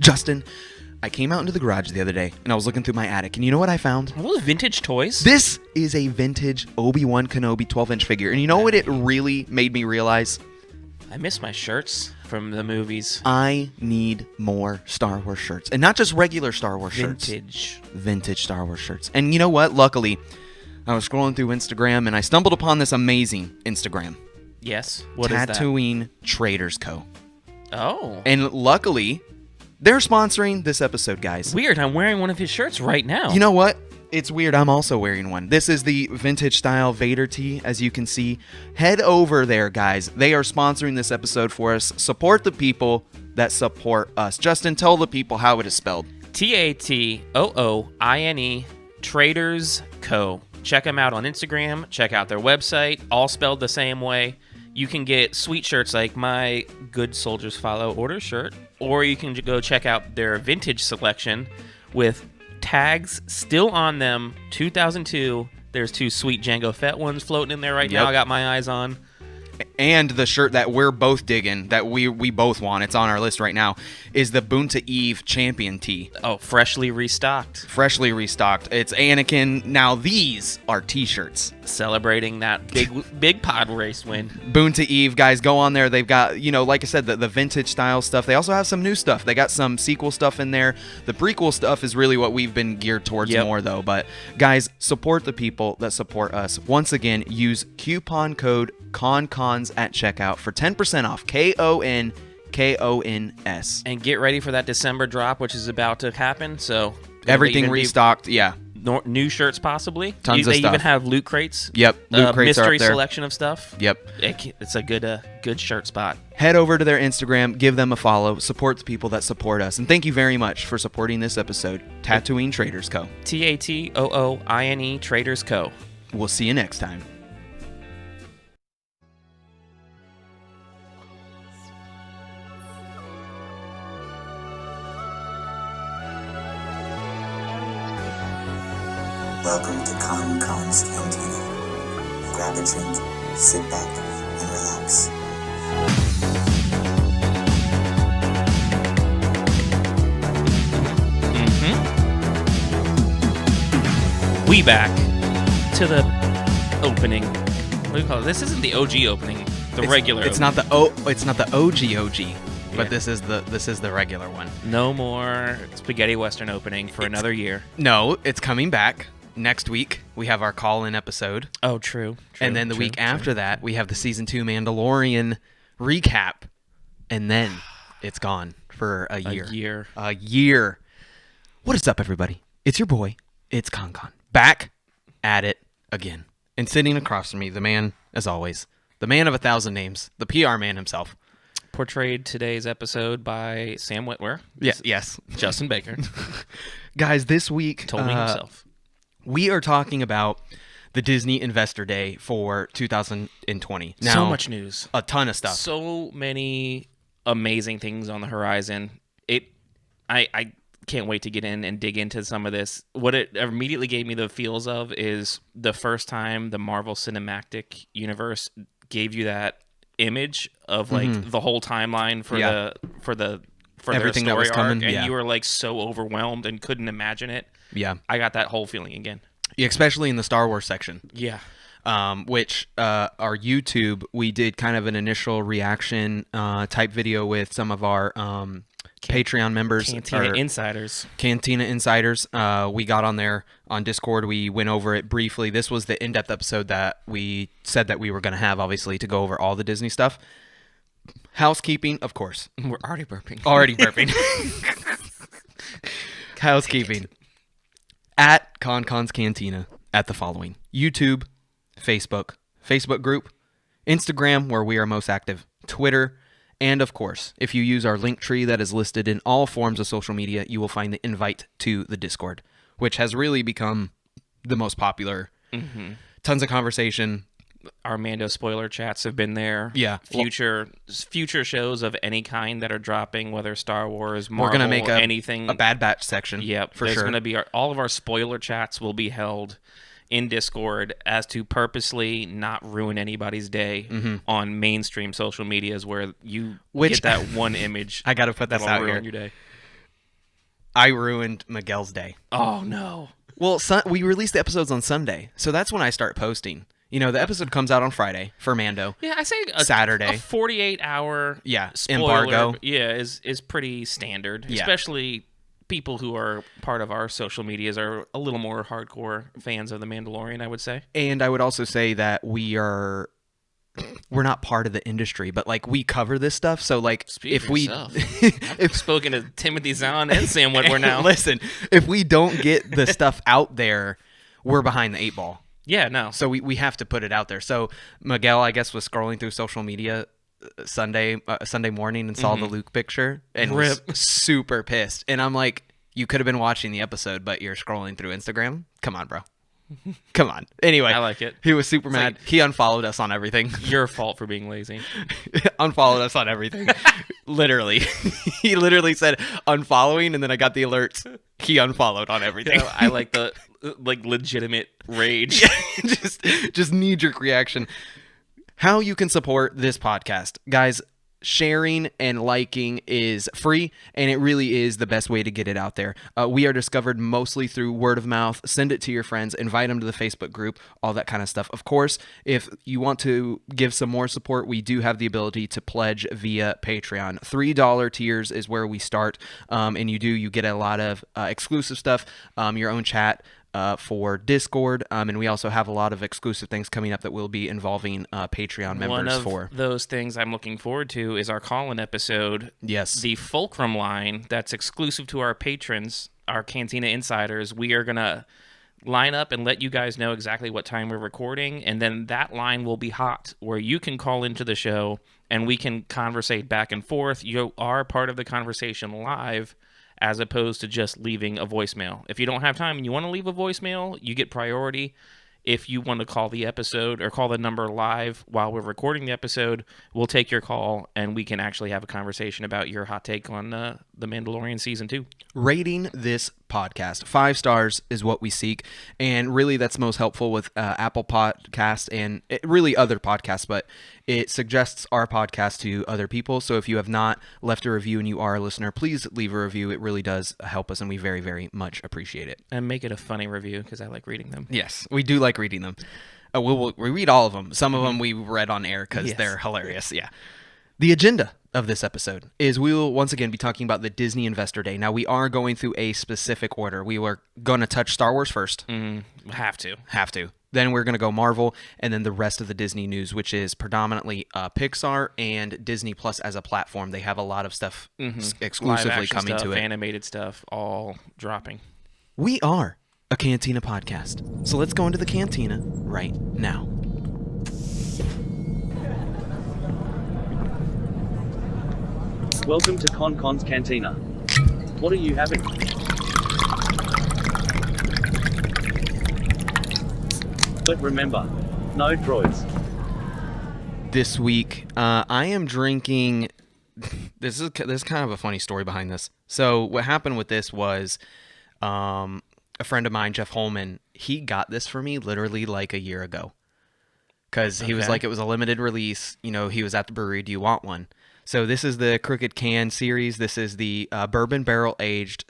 Justin, I came out into the garage the other day, and I was looking through my attic, and you know what I found? Are those vintage toys? This is a vintage Obi-Wan Kenobi 12-inch figure, and you know what it really made me realize? I miss my shirts from the movies. I need more Star Wars shirts, and not just regular Star Wars shirts. Vintage Star Wars shirts. And you know what? Luckily, I was scrolling through Instagram, and I stumbled upon this amazing Instagram. Yes? What is that? Tatooine Traders Co. Oh. And luckily, they're sponsoring this episode, guys. Weird. I'm wearing one of his shirts right now. You know what? It's weird. I'm also wearing one. This is the vintage style Vader tee, as you can see. Head over there, guys. They are sponsoring this episode for us. Support the people that support us. Justin, tell the people how it is spelled. Tatooine Traders Co. Check them out on Instagram. Check out their website. All spelled the same way. You can get sweet shirts like my Good Soldiers Follow Order shirt, or you can go check out their vintage selection with tags still on them, 2002. There's 2 sweet Jango Fett ones floating in there right now. I got my eyes on. And the shirt that we're both digging, that we both want, it's on our list right now, is the Boonta Eve Champion tee. Oh, freshly restocked. Freshly restocked. It's Anakin. Now these are t-shirts. Celebrating that big pod race win. Boonta Eve, guys, go on there. They've got, like I said, the vintage style stuff. They also have some new stuff. They got some sequel stuff in there. The prequel stuff is really what we've been geared towards more, though. But, guys, support the people that support us. Once again, use coupon code Konkons at checkout for 10% off. KONKONS. And get ready for that December drop, which is about to happen. So everything restocked. Yeah. New shirts, possibly. Tons of stuff. They even have loot crates. Yep, loot crates are up there. Mystery selection of stuff. Yep. It's a good shirt spot. Head over to their Instagram, give them a follow, support the people that support us, and thank you very much for supporting this episode. Tatooine Traders Co. Tatooine Traders Co. We'll see you next time. Welcome to Konkon's Cantina. Grab a drink, sit back, and relax. We back to the opening. What do you call it? This isn't the OG opening. Regular. It's opening. It's not the OG. But this is the regular one. No more spaghetti western opening for another year. No, it's coming back. Next week, we have our call-in episode. Oh, true. And then the week after that, we have the Season 2 Mandalorian recap. And then it's gone for a year. A year. What is up, everybody? It's your boy. It's Konkon. Back at it again. And sitting across from me, the man, as always, the man of 1,000 names, the PR man himself. Portrayed today's episode by Sam Witwer. Yes. Justin Baker. Guys, this week... Told me himself. We are talking about the Disney Investor Day for 2020. Now, so much news. A ton of stuff. So many amazing things on the horizon. I can't wait to get in and dig into some of this. What it immediately gave me the feels of is the first time the Marvel Cinematic Universe gave you that image of like the whole timeline for everything their story that was coming, arc, and you were like so overwhelmed and couldn't imagine it. Yeah, I got that whole feeling again. Yeah, especially in the Star Wars section. Yeah. Which our YouTube, we did kind of an initial reaction type video with some of our Patreon members. Cantina Insiders. We got on there on Discord. We went over it briefly. This was the in-depth episode that we said that we were going to have, obviously, to go over all the Disney stuff. Housekeeping, of course. We're already burping. Housekeeping. At Konkon's Cantina, at the following: YouTube, Facebook group, Instagram, where we are most active, Twitter, and of course, if you use our link tree that is listed in all forms of social media, you will find the invite to the Discord, which has really become the most popular. Mm-hmm. Tons of conversation. Our Mando spoiler chats have been there. Yeah. Future shows of any kind that are dropping, whether Star Wars, Marvel, we're gonna make anything. A Bad Batch section. Yep. For There's sure. going to be all of our spoiler chats will be held in Discord as to purposely not ruin anybody's day on mainstream social medias where you get that one image. I got to put this out ruin here. Your day. I ruined Miguel's day. Oh, no. Well, we released the episodes on Sunday, so that's when I start posting. You know, the episode comes out on Friday for Mando. Yeah, I say Saturday. A 48-hour spoiler, embargo. Yeah, is pretty standard, especially people who are part of our social medias are a little more hardcore fans of The Mandalorian, I would say. And I would also say that we're not part of the industry, but like we cover this stuff. So like I've spoken to Timothy Zahn and Sam Witwer now. Listen, if we don't get the stuff out there, we're behind the 8 ball. Yeah, no. So we have to put it out there. So Miguel, I guess, was scrolling through social media Sunday morning and saw the Luke picture and was super pissed. And I'm like, you could have been watching the episode, but you're scrolling through Instagram. Come on, bro. Come on. Anyway, I like it. He was super mad. He unfollowed us on everything. Your fault for being lazy. Unfollowed us on everything. Literally. He literally said unfollowing, and then I got the alerts. He unfollowed on everything. Yeah, I like the legitimate rage. Yeah, just knee-jerk reaction. How you can support this podcast. Guys, sharing and liking is free, and it really is the best way to get it out there. We are discovered mostly through word of mouth. Send it to your friends, invite them to the Facebook group, all that kind of stuff. Of course, if you want to give some more support, we do have the ability to pledge via Patreon. $3 tiers is where we start, and you get a lot of exclusive stuff, your own chat, for Discord, and we also have a lot of exclusive things coming up that will be involving Patreon members. One of those things I'm looking forward to is our call-in episode. Yes. The Fulcrum line that's exclusive to our patrons, our Cantina insiders. We are going to line up and let you guys know exactly what time we're recording, and then that line will be hot, where you can call into the show, and we can conversate back and forth. You are part of the conversation live, as opposed to just leaving a voicemail. If you don't have time and you want to leave a voicemail, you get priority. If you want to call the episode or call the number live while we're recording the episode, we'll take your call and we can actually have a conversation about your hot take on The Mandalorian Season 2. Rating this podcast 5 stars is what we seek, and really that's most helpful with Apple Podcasts and really other podcasts, but it suggests our podcast to other people. So if you have not left a review and you are a listener, please leave a review. It really does help us, and we very, very much appreciate it. And make it a funny review, because I like reading them. Yes, we do like reading them. We read all of them. Some of them we read on air because they're hilarious. Yeah. The agenda of this episode is we will once again be talking about the Disney Investor Day. Now, we are going through a specific order. We were going to touch Star Wars first. Have to. Then we're going to go Marvel, and then the rest of the Disney news, which is predominantly Pixar and Disney Plus as a platform. They have a lot of stuff exclusively coming to it. Animated stuff, all dropping. We are a Cantina podcast. So let's go into the Cantina right now. Welcome to Konkon's Cantina. What are you having? But remember, no droids. This week, I am drinking. This is kind of a funny story behind this. So what happened with this was, a friend of mine, Jeff Holman, he got this for me literally like a year ago, because he was like, it was a limited release. You know, he was at the brewery. Do you want one? So this is the Crooked Can series. This is the bourbon barrel aged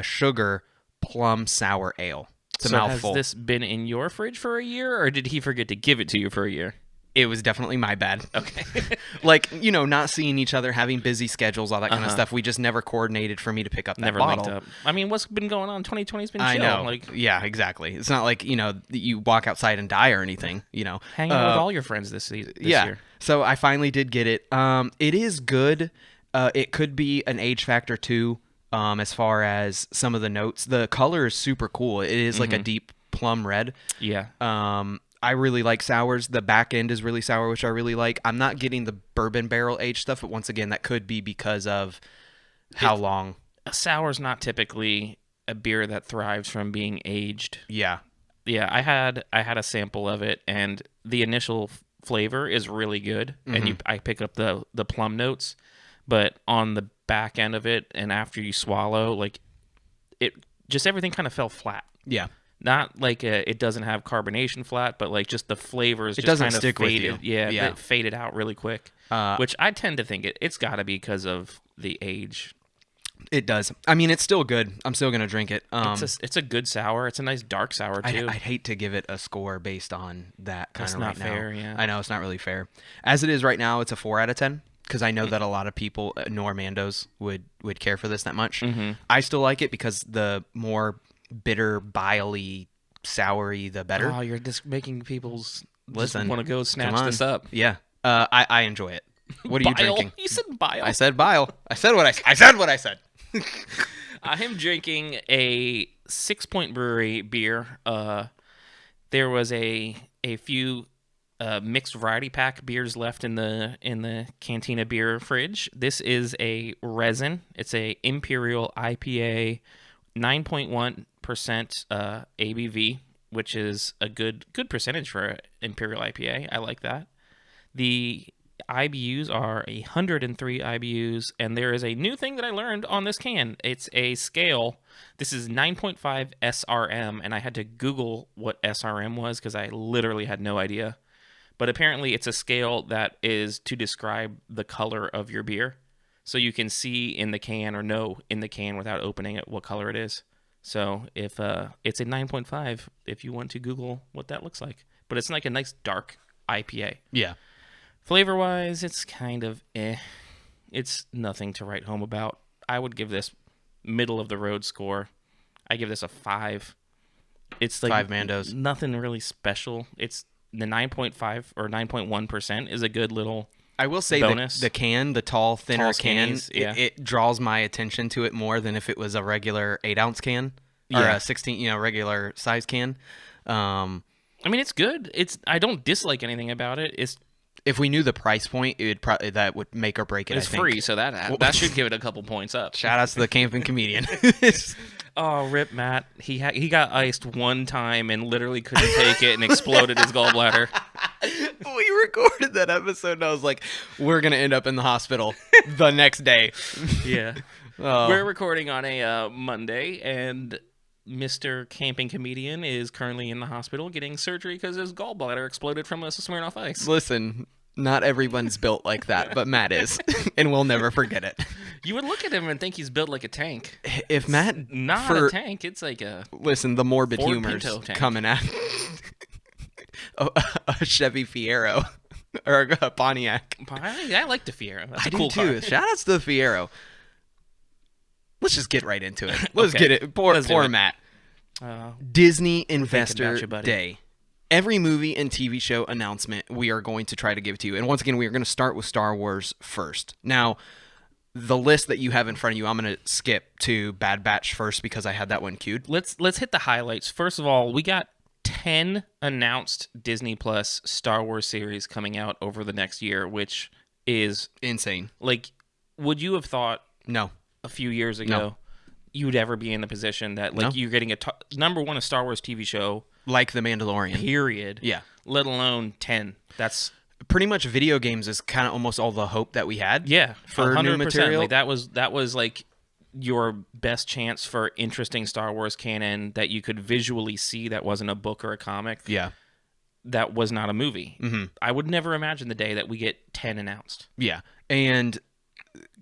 sugar plum sour ale. It's a mouthful. Has this been in your fridge for a year, or did he forget to give it to you for a year? It was definitely my bad. Okay. Like, you know, not seeing each other, having busy schedules, all that kind of stuff. We just never coordinated for me to pick up that bottle. Linked up. I mean, what's been going on? 2020's been chill. I know. Like, yeah, exactly. It's not like, you know, you walk outside and die or anything, you know. Hang out with all your friends this year. So I finally did get it. It is good. It could be an age factor too, as far as some of the notes. The color is super cool. It is like a deep plum red. Yeah. I really like sours. The back end is really sour, which I really like. I'm not getting the bourbon barrel aged stuff, but once again, that could be because of how long. A sour's not typically a beer that thrives from being aged. Yeah. Yeah, I had a sample of it, and the initial flavor is really good, and I pick up the plum notes, but on the back end of it, and after you swallow, like, it just everything kind of fell flat. Yeah. Not like it doesn't have carbonation flat, but like just the flavors just doesn't kind of stick with faded. you. Yeah, Yeah. it faded out really quick. Which I tend to think it's got to be because of the age. It does. I mean, it's still good. I'm still gonna drink it. It's a good sour. It's a nice dark sour too. I'd hate to give it a score based on that kind That's of not right fair, now. yeah. I know it's not really fair. As it is right now, it's a 4 out of 10 because I know that a lot of people, Normandos, would care for this that much. Mm-hmm. I still like it because the more bitter, biley, soury, the better. Oh, you're just making people's Listen, want to go come snatch on. this up. Yeah, I enjoy it. What are you Bile? drinking? You said bile. I said bile. I said what I said. What I said. I am drinking a 6 Point Brewery beer. There was a few mixed variety pack beers left in the Cantina beer fridge. This is a resin. It's a Imperial IPA, 9.1% ABV, which is a good percentage for an Imperial IPA. I like that. The IBUs are 103 IBUs, and there is a new thing that I learned on this can. It's a scale. This is 9.5 SRM, and I had to Google what SRM was because I literally had no idea. But apparently it's a scale that is to describe the color of your beer. So you can see in the can or know in the can without opening it what color it is. So if it's a 9.5, if you want to Google what that looks like. But it's like a nice dark IPA. Yeah. Flavor-wise, it's kind of eh. It's nothing to write home about. I would give this middle-of-the-road score. I give this a 5. It's like 5 Mandos. Nothing really special. It's the 9.5 or 9.1% is a good little I will say bonus. the can, the tall, thinner Tall can, skinnies, yeah. it draws my attention to it more than if it was a regular 8-ounce can or Yeah. a 16, regular size can. I mean, it's good. I don't dislike anything about it. If we knew the price point, it would probably that would make or break it. It's I think. free, so that should give it a couple points up. Shout outs to the camping comedian. Oh, rip Matt. He got iced one time and literally couldn't take it and exploded his gallbladder. We recorded that episode, and I was like, "We're gonna end up in the hospital the next day." Yeah. Oh. We're recording on a Monday, and Mr. Camping Comedian is currently in the hospital getting surgery because his gallbladder exploded from a Smirnoff Ice. Listen, not everyone's built like that, but Matt is, and we'll never forget it. You would look at him and think he's built like a tank. If Matt, Not for, a tank. It's like a listen, the morbid Ford humor's Pinto tank. coming at a Chevy Fiero or a Pontiac. I like the Fiero. That's I a cool do too. car. Shout outs to the Fiero. Let's just get right into it. Let's Okay. get it. Poor Let's do it. Matt. Uh, Disney about Investor you, buddy. Day. Every movie and TV show announcement we are going to try to give to you. And once again, we are going to start with Star Wars first. Now, the list that you have in front of you, I'm going to skip to Bad Batch first because I had that one queued. let's hit the highlights. First of all, we got 10 announced Disney Plus Star Wars series coming out over the next year, which is Insane. like, would you have thought No. a few years ago you would ever be in the position that like No. you're getting number one a Star Wars TV show, Like The Mandalorian. period. Yeah. Let alone 10. That's Pretty much video games is kind of almost all the hope that we had. For new 100%. material. Like, that was like your best chance for interesting Star Wars canon that you could visually see that wasn't a book or a comic. Yeah. That was not a movie. Mm-hmm. I would never imagine the day that we get 10 announced. Yeah. And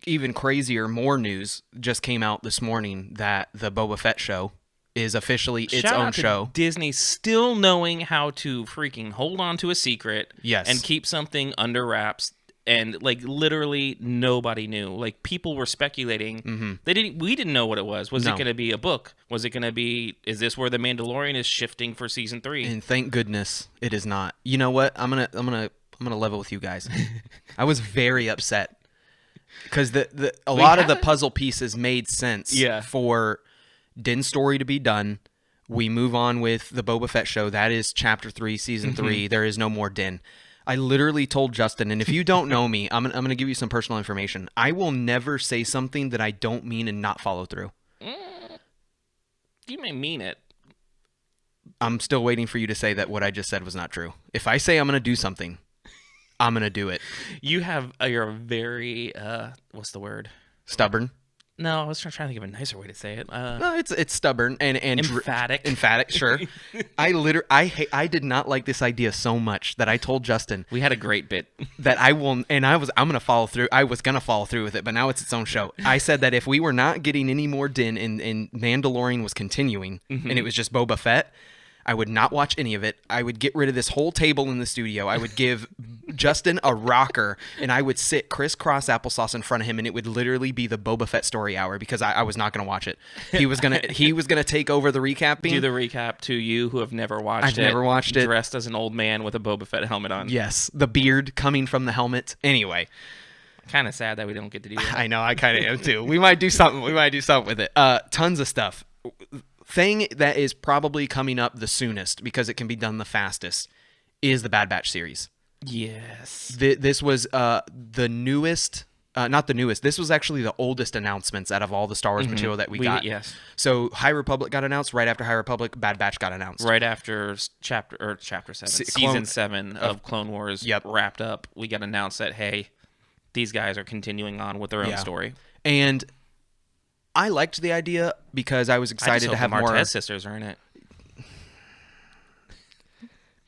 even crazier, more news just came out this morning that the Boba Fett show is officially its Shout own out to show. Disney still knowing how to freaking hold on to a secret. Yes. And keep something under wraps. And like literally nobody knew. Like people were speculating. Mm-hmm. We didn't know what it was. Was No. it going to be a book? Was it going to be? Is this where the Mandalorian is shifting for season 3? And thank goodness it is not. You know what? I'm gonna level with you guys. I was very upset because a lot of the puzzle pieces made sense. Yeah. For Din's story to be done. We move on with the Boba Fett show. That is chapter 3, season 3. There is no more Din. I literally told Justin, and if you don't know me, I'm gonna give you some personal information. I will never say something that I don't mean and not follow through. You may mean it. I'm still waiting for you to say that what I just said was not true. If I say I'm gonna do something, I'm gonna do it. You're very what's the word? Stubborn. No, I was trying to think of a nicer way to say it. No, it's stubborn and Emphatic. Emphatic, sure. I did not like this idea so much that I told Justin We had a great bit. that I'm gonna follow through. I was gonna follow through with it, but now it's its own show. I said that if we were not getting any more Din and Mandalorian was continuing and it was just Boba Fett, I would not watch any of it. I would get rid of this whole table in the studio. I would give Justin a rocker, and I would sit crisscross applesauce in front of him, and it would literally be the Boba Fett story hour because I was not going to watch it. He was gonna take over the recapping. Do the recap to you who have never watched I've never watched it. Dressed as an old man with a Boba Fett helmet on. Yes, the beard coming from the helmet. Anyway, Kind of sad that we don't get to do that. I know, I kind of am too. We might do something with it. Tons of stuff. Thing that is probably coming up the soonest because it can be done the fastest is the Bad Batch series. Yes. This was the newest, not the newest. This was actually the oldest announcements out of all the Star Wars material that we got. Yes. So High Republic got announced. Right after High Republic, Bad Batch got announced. Right after chapter 7, season 7 of Clone Wars wrapped up, we got announced that, hey, these guys are continuing on with their own story. And I liked the idea because I was excited to have the more. Martez sisters are in it.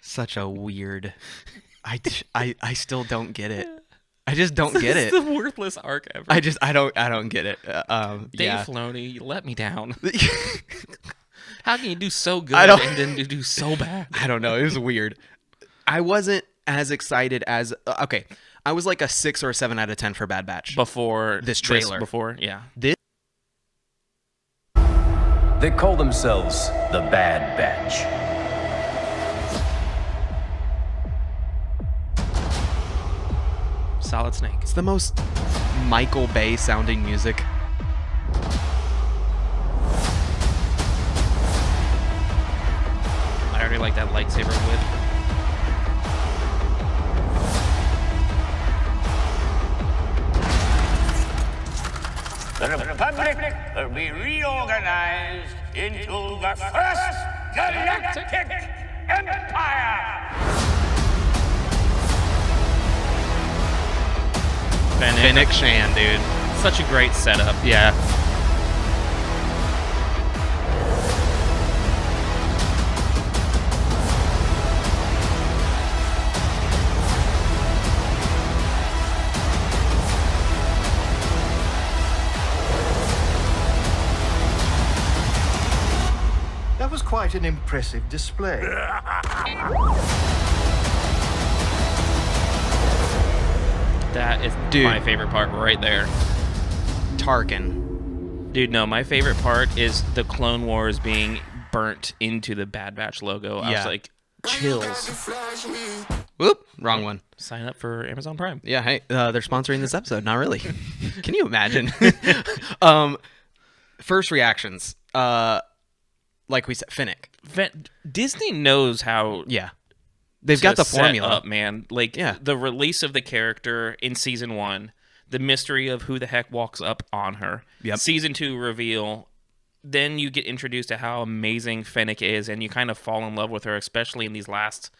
Such a weird. I still don't get it. I just don't get it. It's the worthless arc ever. I don't get it. Dave Filoni, you let me down. How can you do so good and then do so bad? I don't know. It was weird. I wasn't as excited as okay. I was like a 6 or a 7 out of 10 for Bad Batch before this trailer. They call themselves the Bad Batch. Solid Snake. It's the most Michael Bay sounding music. I already like that lightsaber whip. The Republic will be reorganized into the First Galactic Empire! Fennec Shan, dude. Such a great setup. Yeah. That was quite an impressive display. That is my favorite part right there. Tarkin. Dude, no, my favorite part is the Clone Wars being burnt into the Bad Batch logo. I was like, chills. Whoop, wrong one. Sign up for Amazon Prime. Yeah, hey, they're sponsoring this episode. Not really. Can you imagine? First reactions. Like we said, Fennec. Disney knows how. Yeah. They've got the formula up, man. Like the release of the character in season 1, the mystery of who the heck walks up on her. Yep. Season 2 reveal. Then you get introduced to how amazing Fennec is, and you kind of fall in love with her, especially in these last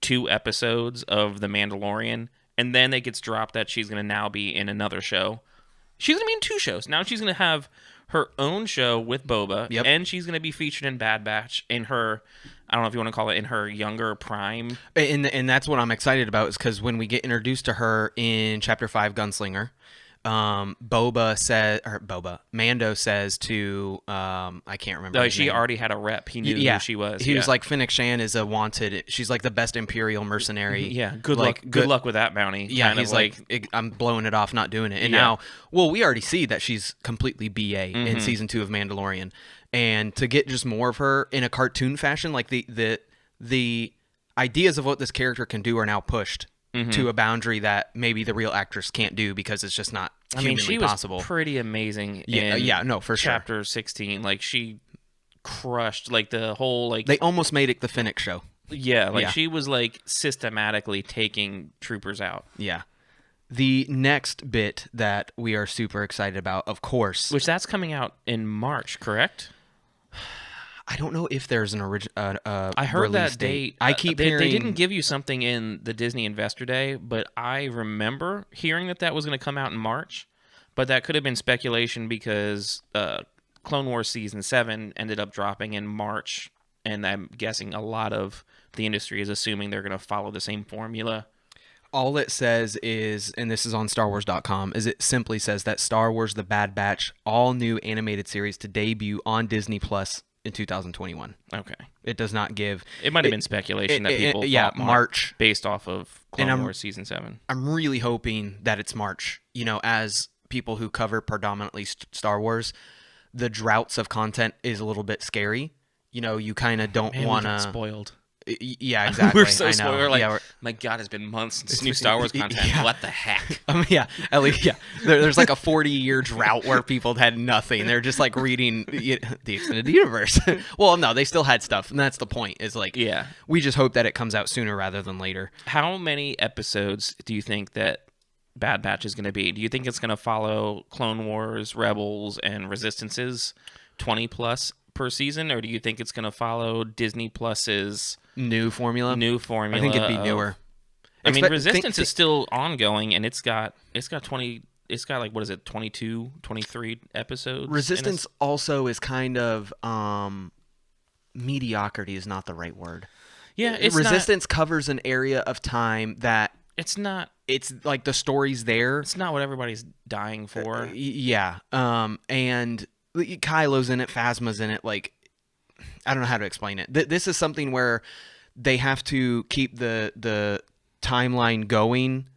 2 episodes of The Mandalorian. And then it gets dropped that she's going to now be in another show. She's going to be in 2 shows. Now she's going to have her own show with Boba, and she's going to be featured in Bad Batch in her, I don't know if you want to call it, in her younger prime. And that's what I'm excited about, is because when we get introduced to her in Chapter 5 Gunslinger, Mando says to, I can't remember his she name. already had a rep. He knew who she was. He was like, Fennec Shan is a wanted, she's like the best Imperial mercenary. Yeah, good luck with that bounty. Yeah, kind he's like, I'm blowing it off, not doing it. And now, we already see that she's completely BA in season 2 of Mandalorian. And to get just more of her in a cartoon fashion, like the ideas of what this character can do are now pushed to a boundary that maybe the real actress can't do because it's just not humanly possible. She was pretty amazing. For Chapter 16, like she crushed like the whole like. They almost made it the Fennec show. Yeah, she was like systematically taking troopers out. Yeah. The next bit that we are super excited about, of course, which that's coming out in March, correct? I don't know if there's an original. I heard that date. I keep hearing they didn't give you something in the Disney Investor Day, but I remember hearing that was going to come out in March. But that could have been speculation because Clone Wars Season 7 ended up dropping in March, and I'm guessing a lot of the industry is assuming they're going to follow the same formula. All it says is, and this is on StarWars.com, is it simply says that Star Wars The Bad Batch, all new animated series to debut on Disney Plus in 2021. Okay. It does not give... It might have been speculation that people thought March. Based off of Clone Wars Season 7. I'm really hoping that it's March. You know, as people who cover predominantly Star Wars, the droughts of content is a little bit scary. You know, you kind of don't want to... spoiled. Yeah, exactly. We're so spoiled. We're like, yeah, my God, it's been months since new Star Wars content. Yeah. What the heck? Yeah, at least, yeah. There's like a 40-year drought where people had nothing. They're just like reading the extended universe. Well, no, they still had stuff, and that's the point. Is like, yeah, we just hope that it comes out sooner rather than later. How many episodes do you think that Bad Batch is going to be? Do you think it's going to follow Clone Wars, Rebels, and Resistance's 20 plus per season, or do you think it's going to follow Disney Plus's new formula? I think it'd be newer. I mean, Resistance is still ongoing, and it's got 20. It's got like, what is it, 22, 23 episodes. Resistance also is kind of mediocrity is not the right word. Yeah, it's Resistance covers an area of time that it's not. It's like the story's there. It's not what everybody's dying for. Yeah. And Kylo's in it, Phasma's in it. Like, I don't know how to explain it. This is something where they have to keep the timeline going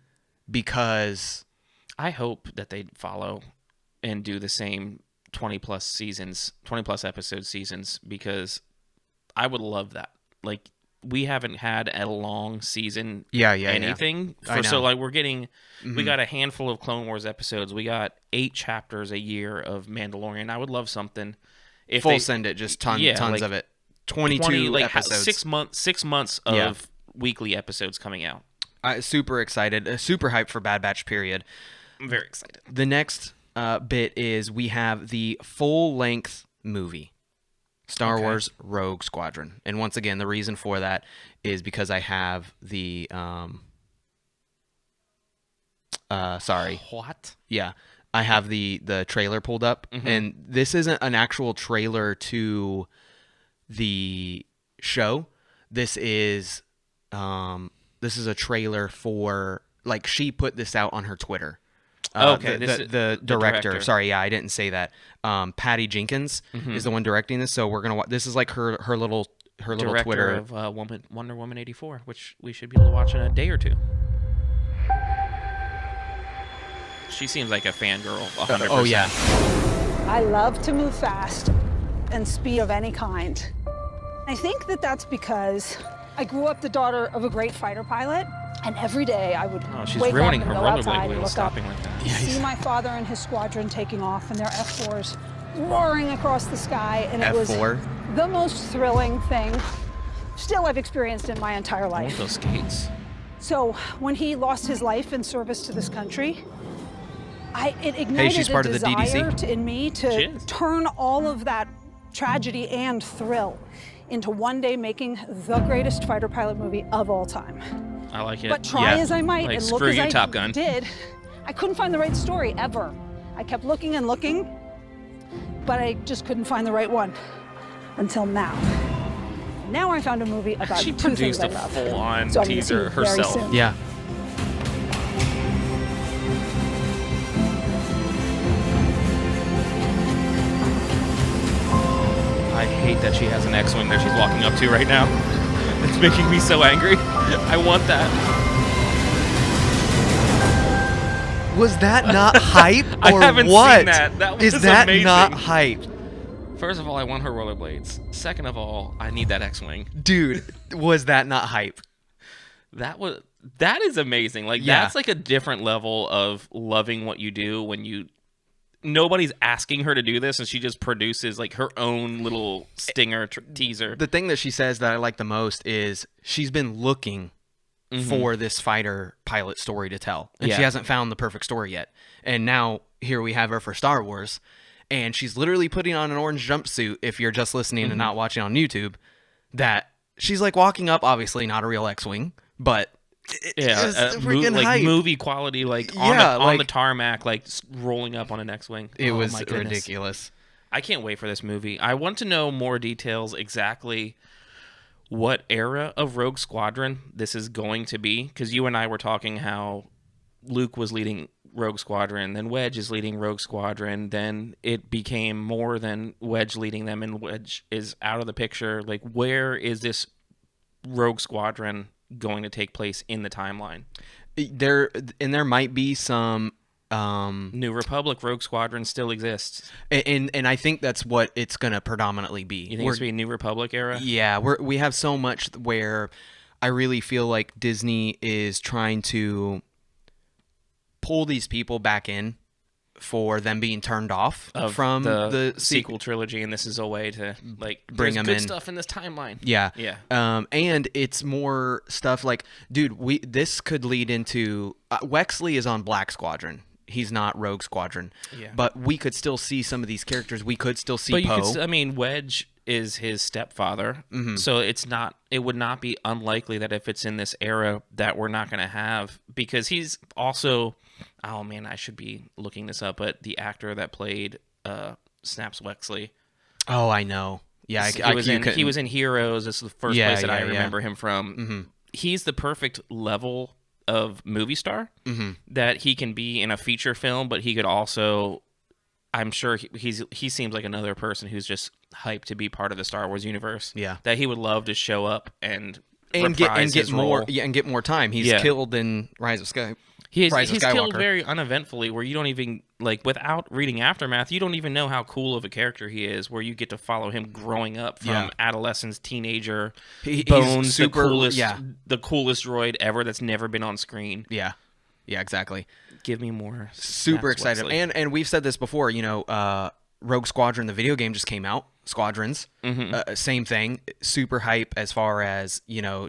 because I hope that they follow and do the same 20 plus episode seasons, because I would love that. Like, we haven't had a long season anything. So like we're getting we got a handful of Clone Wars episodes. We got 8 chapters a year of Mandalorian. I would love something if send it, just tons of it. 22 episodes. 6 months of weekly episodes coming out. Super excited. Super hyped for Bad Batch, period. I'm very excited. The next bit is we have the full-length movie, Star Wars Rogue Squadron. And once again, the reason for that is because I have the... What? Yeah. I have the trailer pulled up, and this isn't an actual trailer to the show. This is a trailer for, like, she put this out on her Twitter. The director. Sorry, I didn't say that. Patty Jenkins is the one directing this, so we're gonna. This is like her little director Twitter of Wonder Woman 84, which we should be able to watch in a day or two. She seems like a fangirl, 100%. Oh yeah. I love to move fast and speed of any kind. I think that's because I grew up the daughter of a great fighter pilot. And every day I would wake up and go outside and look up, see my father and his squadron taking off and their F-4s roaring across the sky. And it was the most thrilling thing still I've experienced in my entire life. I want those skates. So when he lost his life in service to this country, it ignited a desire in me to turn all of that tragedy and thrill into one day making the greatest fighter pilot movie of all time. I like it. But try as I might and look as I Top Gun. did, I couldn't find the right story ever. I kept looking and looking, but I just couldn't find the right one until now. Now I found a movie about she two things I love. She produced a full-on so teaser herself. Yeah. I hate that she has an X-Wing that she's walking up to right now. It's making me so angry. I want that. Was that not hype or I haven't what? seen that. That was Is that amazing. not hype? First of all, I want her rollerblades. Second of all, I need that X-Wing. Dude, was that not hype? That is amazing. Like, that's like a different level of loving what you do when nobody's asking her to do this, and she just produces like her own little stinger teaser. The thing that she says that I like the most is she's been looking for this fighter pilot story to tell, and she hasn't found the perfect story yet. And now here we have her for Star Wars, and she's literally putting on an orange jumpsuit. If you're just listening and not watching on YouTube, that she's like walking up, obviously not a real X-Wing, but Yeah, freaking like hype. movie quality, like on the tarmac, like rolling up on an X-wing. It was my goodness. ridiculous. I can't wait for this movie. I want to know more details exactly what era of Rogue Squadron this is going to be, because you and I were talking how Luke was leading Rogue Squadron, then Wedge is leading Rogue Squadron, then it became more than Wedge leading them, and Wedge is out of the picture. Like, where is this Rogue Squadron going to take place in the timeline? There might be some New Republic Rogue Squadron still exists, and I think that's what it's gonna predominantly be. You think it's gonna be a New Republic era? Yeah, we have so much where I really feel like Disney is trying to pull these people back in for them being turned off from the sequel trilogy, and this is a way to like bring them good in. Stuff in this timeline. Yeah. And it's more stuff like, dude, this could lead into Wexley is on Black Squadron. He's not Rogue Squadron. Yeah. But we could still see some of these characters. We could still see Poe. I mean, Wedge is his stepfather, so it would not be unlikely that if it's in this era that we're not going to have, because he's also, oh man, I should be looking this up, but the actor that played Snaps Wexley. Oh, I know. Yeah, he was in Heroes. This is the first place that I remember him from. Mm-hmm. He's the perfect level of movie star that he can be in a feature film, but he could also, I'm sure he seems like another person who's just hyped to be part of the Star Wars universe. Yeah, that he would love to show up and get more and get more time. He's killed in Rise of Skywalker. He's killed very uneventfully, where you don't even, like, without reading Aftermath, you don't even know how cool of a character he is, where you get to follow him growing up from adolescence, teenager, Bones, super, the coolest droid ever that's never been on screen. Yeah, exactly. Give me more. Super excited. And we've said this before, Rogue Squadron, the video game, just came out. Squadrons, same thing. Super hype as far as,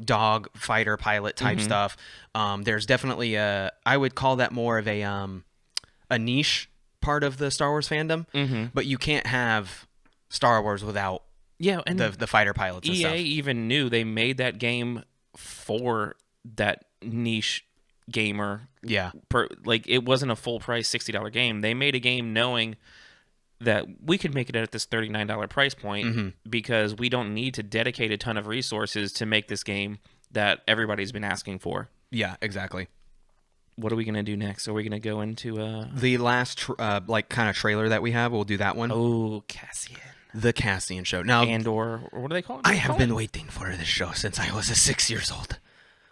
dog fighter pilot type stuff. There's definitely I would call that more of a niche part of the Star Wars fandom. But you can't have Star Wars without and the fighter pilots and EA stuff. even knew they made that game for that niche gamer. Yeah. It wasn't a full price $60 game. They made a game knowing that we could make it at this $39 price point because we don't need to dedicate a ton of resources to make this game that everybody's been asking for. Yeah, exactly. What are we going to do next? Are we going to go into the last kind of trailer that we have? We'll do that one. Oh, Cassian. The Cassian show. Now, Andor, or what do they call it? I have been waiting for this show since I was 6 years old.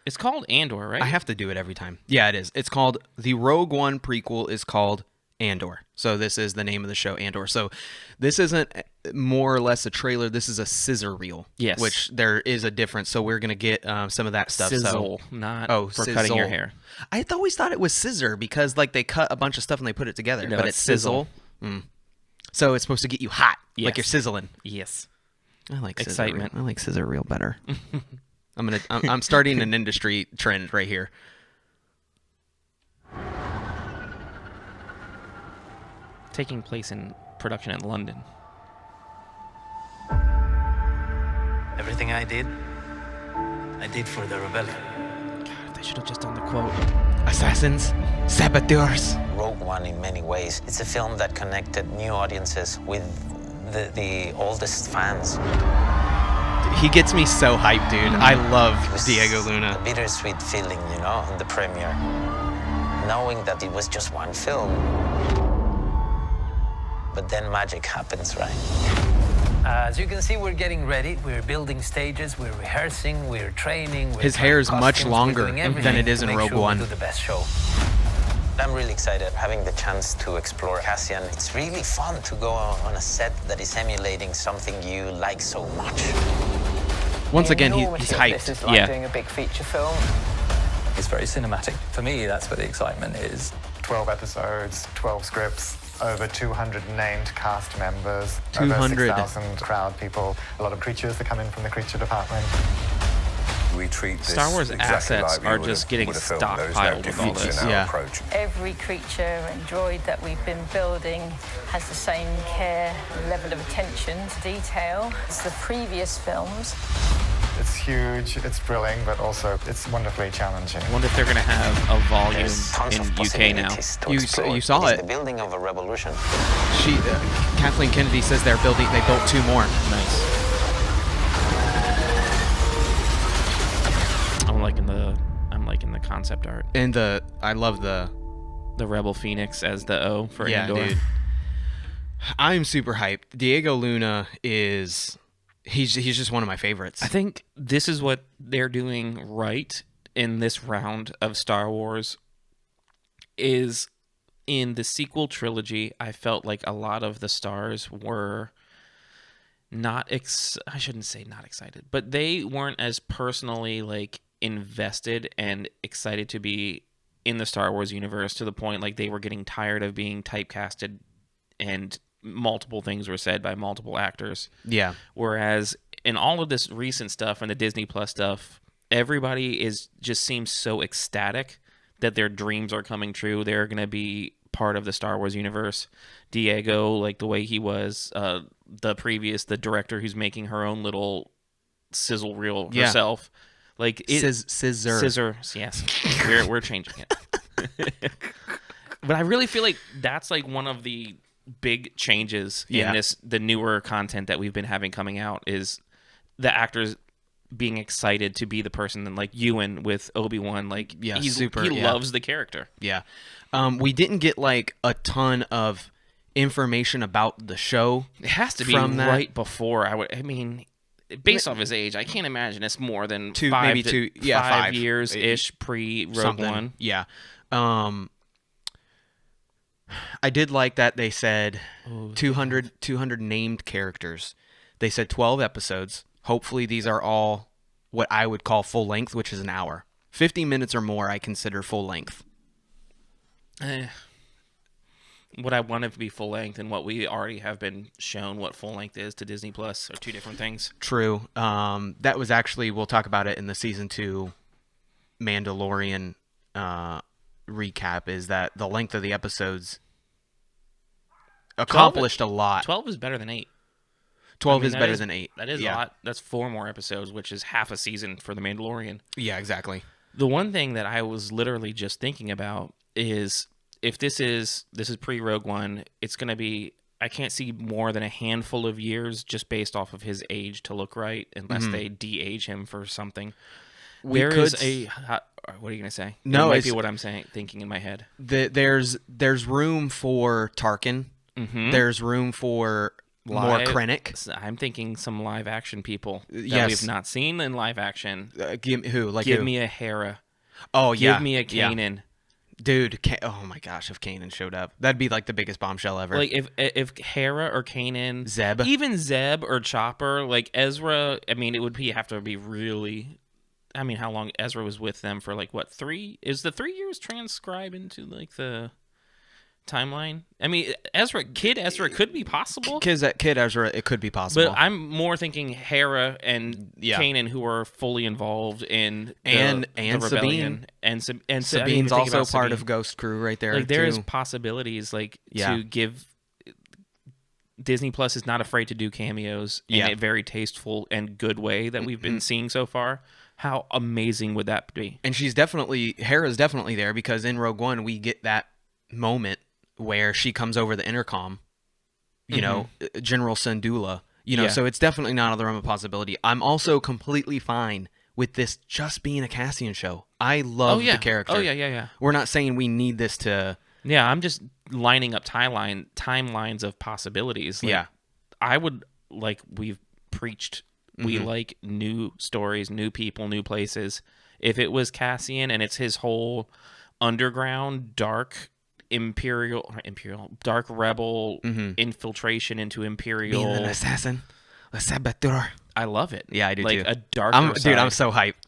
It's called Andor, right? I have to do it every time. Yeah, it is. It's called, the Rogue One prequel is called Andor. So this is the name of the show, Andor. So this isn't more or less a trailer. This is a scissor reel. Yes. Which there is a difference. So we're going to get some of that stuff. Sizzle, not for sizzle. cutting your hair. I always thought it was scissor because they cut a bunch of stuff and they put it together. No, but it's sizzle. So it's supposed to get you hot, like you're sizzling. Yes. I like excitement. I like scissor reel better. I'm starting an industry trend right here. Taking place in production in London. Everything I did for the rebellion. God, they should have just done the quote. Assassins, saboteurs. Rogue One, in many ways, it's a film that connected new audiences with the oldest fans. He gets me so hyped, dude. I love Diego Luna. A bittersweet feeling, on the premiere, knowing that it was just one film. But then magic happens, right? As you can see, we're getting ready. We're building stages. We're rehearsing. We're training. His hair is much longer than it is in Rogue One. We do the best show. I'm really excited having the chance to explore Cassian. It's really fun to go on a set that is emulating something you like so much. Once again, he's hyped. This is like doing a big feature film. It's very cinematic. For me, that's where the excitement is. 12 episodes, 12 scripts, over 200 named cast members, 200. over 6,000 crowd people, a lot of creatures that come in from the creature department. We treat this Star Wars exactly assets like are just getting stockpiled with all this. Approach. Every creature and droid that we've been building has the same care and level of attention to detail as the previous films. It's huge, it's thrilling, but also it's wonderfully challenging. I wonder if they're going to have a volume in UK now. You saw it. The building of a revolution. Kathleen Kennedy says they built 2 more. Nice. I'm liking the concept art. And I love the Rebel Phoenix as the O for Andor. Dude. I'm super hyped. Diego Luna he's just one of my favorites. I think this is what they're doing right in this round of Star Wars. Is in the sequel trilogy, I felt like a lot of the stars were I shouldn't say not excited, but they weren't as personally like invested and excited to be in the Star Wars universe, to the point like they were getting tired of being typecasted and multiple things were said by multiple actors. Yeah. Whereas in all of this recent stuff and the Disney Plus stuff, everybody just seems so ecstatic that their dreams are coming true. They're going to be part of the Star Wars universe. Diego, like the way he was, the director who's making her own little sizzle reel herself. Like scissors, yes. We're changing it. But I really feel like that's like one of the big changes in the newer content that we've been having coming out, is the actors being excited to be the person. And like Ewan with Obi-Wan, like he loves the character. Yeah. We didn't get like a ton of information about the show. It has to be right before based off his age, I can't imagine it's more than 5 years ish pre Rogue One. Yeah. I did like that they said 200 named characters. They said 12 episodes. Hopefully these are all what I would call full length, which is an hour. 50 minutes or more I consider full length. What I want it to be full length and what we already have been shown what full length is to Disney Plus are two different things. True. That was actually, we'll talk about it in the season 2 Mandalorian recap, is that the length of the episodes accomplished a lot. 12 is better than 8. 12 is better than 8. That is a lot. That's 4 more episodes, which is half a season for The Mandalorian. Yeah, exactly. The one thing that I was literally just thinking about is, if this is pre-Rogue One, it's going to be, I can't see more than a handful of years just based off of his age to look right, unless they de-age him for something. What are you going to say? No, it might be what I'm thinking in my head. There's room for Tarkin. Mm-hmm. There's room for more Krennic. I'm thinking some live action people that we've not seen in live action. Give me a Hera. Oh yeah. Give me a Kanan. Yeah. Dude, oh my gosh, if Kanan showed up, that'd be like the biggest bombshell ever. Like if Hera or Kanan, Zeb, even Zeb or Chopper, like Ezra. I mean, it would have to be really. I mean, how long Ezra was with them for? Like what, 3? Is the 3 years transcribed into like the timeline? I mean, Kid Ezra could be possible. Kid Ezra, it could be possible. But I'm more thinking Hera and Kanan, who are fully involved in the rebellion. Sabine. And Sabine's also part of Ghost Crew right there. Like there's possibilities to give. Disney Plus is not afraid to do cameos in a very tasteful and good way that we've been seeing so far. How amazing would that be? And Hera's definitely there, because in Rogue One we get that moment where she comes over the intercom, you know, General Syndulla, so it's definitely not out of the realm of possibility. I'm also completely fine with this just being a Cassian show. I love the character. Oh, yeah. We're not saying we need this to... Yeah, I'm just lining up timelines of possibilities. I would, like we've preached, we like new stories, new people, new places. If it was Cassian and it's his whole underground, dark dark rebel infiltration into Imperial, being an assassin, a saboteur. I love it. Yeah, I do like too. A darker side. Dude, I'm so hyped.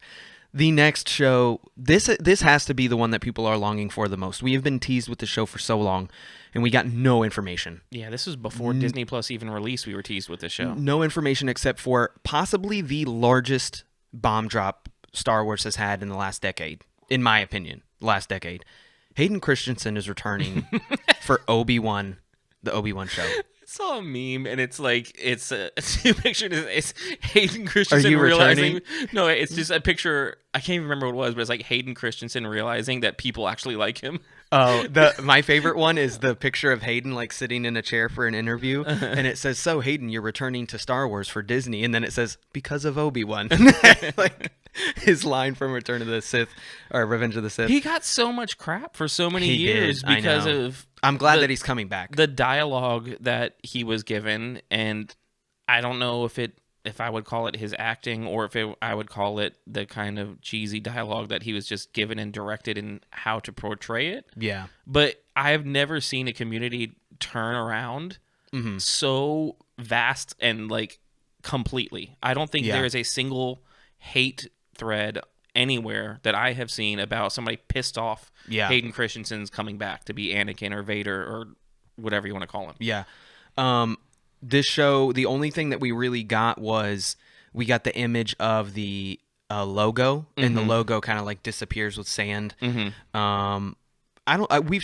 The next show, this has to be the one that people are longing for the most. We have been teased with the show for so long, and we got no information. Yeah, this was before Disney Plus even released. We were teased with this show. No information except for possibly the largest bomb drop Star Wars has had in the last decade, in my opinion. Last decade. Hayden Christensen is returning for Obi-Wan, the Obi-Wan show. saw a meme, and it's like it's a picture. It's Hayden Christensen Are you realizing. returning? No, it's just a picture. I can't even remember what it was, but it's like Hayden Christensen realizing that people actually like him. Oh, my favorite one is the picture of Hayden like sitting in a chair for an interview, and it says, "So Hayden, you're returning to Star Wars for Disney," and then it says, "Because of Obi-Wan." Like his line from Return of the Sith or Revenge of the Sith. He got so much crap for so many years because of. I'm glad that he's coming back. The dialogue that he was given, and I don't know if I would call it his acting or I would call it the kind of cheesy dialogue that he was just given and directed in how to portray it. Yeah. But I have never seen a community turn around so vast and like completely. I don't think there is a single hate thread anywhere that I have seen about somebody pissed off Hayden Christensen's coming back to be Anakin or Vader or whatever you want to call him. Yeah. This show, the only thing that we really got was we got the image of the logo, and the logo kind of like disappears with sand. We've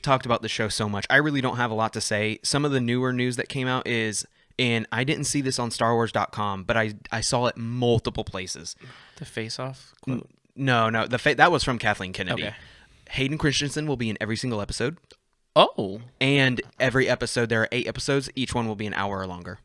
talked about the show so much. I really don't have a lot to say. Some of the newer news that came out is, and I didn't see this on StarWars.com, but I saw it multiple places. The face-off quote? No, that was from Kathleen Kennedy. Okay. Hayden Christensen will be in every single episode. Oh. And every episode, there are 8 episodes. Each one will be an hour or longer.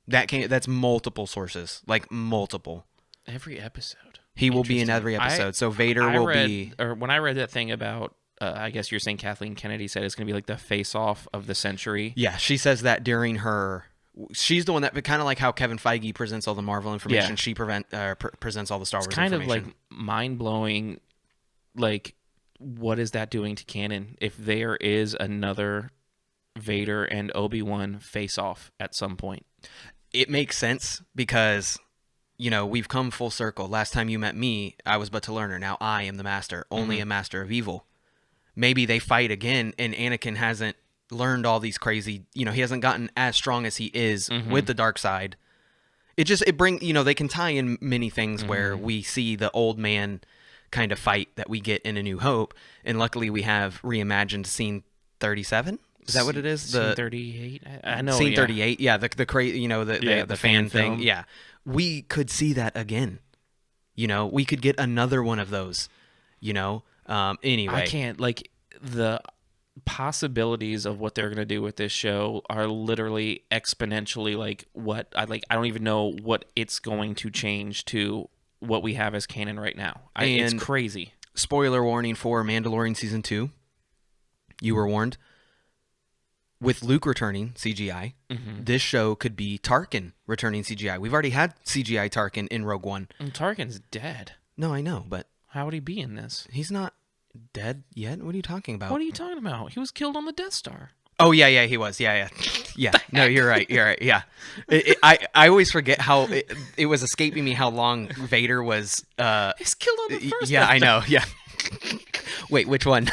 That's multiple sources, like multiple. Every episode. He will be in every episode. So Vader will be. Or when I read that thing about, I guess you're saying Kathleen Kennedy said it's going to be like the face-off of the century. Yeah, she says that during her. She's the one that kind of like how Kevin Feige presents all the Marvel information. Yeah. She presents all the Star Wars It's kind information. of like mind-blowing. Like, what is that doing to canon? If there is another Vader and Obi-Wan face-off at some point, it makes sense because, we've come full circle. Last time you met me, I was but a learner. Now I am the master, only a master of evil. Maybe they fight again, and Anakin hasn't learned all these crazy. He hasn't gotten as strong as he is with the dark side. It brings. They can tie in many things where we see the old man kind of fight that we get in A New Hope, and luckily we have reimagined scene 37. Is that what it is? Scene 38. I know. Scene 38. Yeah, the crazy. The fan thing. film. Yeah, we could see that again. We could get another one of those. Anyway, I can't the possibilities of what they're going to do with this show are literally exponentially I don't even know what it's going to change to what we have as canon right now. It's crazy. Spoiler warning for Mandalorian Season 2. You were warned. With Luke returning CGI, this show could be Tarkin returning CGI. We've already had CGI Tarkin in Rogue One. And Tarkin's dead. No, I know, but how would he be in this? He's not dead yet. What are you talking about? What are you talking about? He was killed on the Death Star. Oh yeah, he was. Yeah. No, you're right. Yeah. I always forget how it was escaping me how long Vader was. He's killed on the first. Yeah, I know. Yeah. Wait, which one?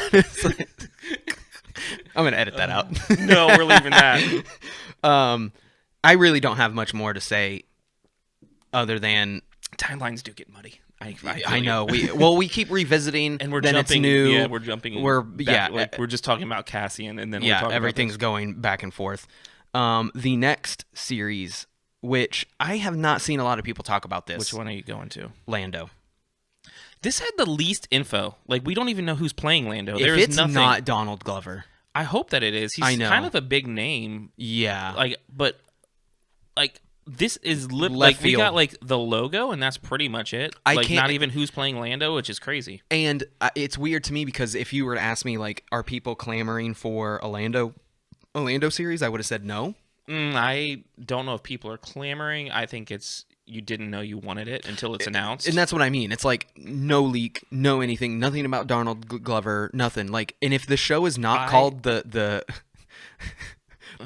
I'm gonna edit that out. No, we're leaving that. I really don't have much more to say, other than timelines do get muddy. I know. We keep revisiting, and we're then jumping. It's new. Yeah, we're jumping. We're we're just talking about Cassian, and then we're talking everything's about going back and forth. The next series, which I have not seen a lot of people talk about this. Which one are you going to? Lando. This had the least info. We don't even know who's playing Lando. If it's not Donald Glover, I hope that it is. He's kind of a big name. Yeah. This is we got the logo, and that's pretty much it. Not even who's playing Lando, which is crazy. And it's weird to me because if you were to ask me, are people clamoring for a Lando series, I would have said no. I don't know if people are clamoring. I think it's you didn't know you wanted it until it's announced. And that's what I mean. It's no leak, no anything, nothing about Donald Glover, nothing. And if the show is not called the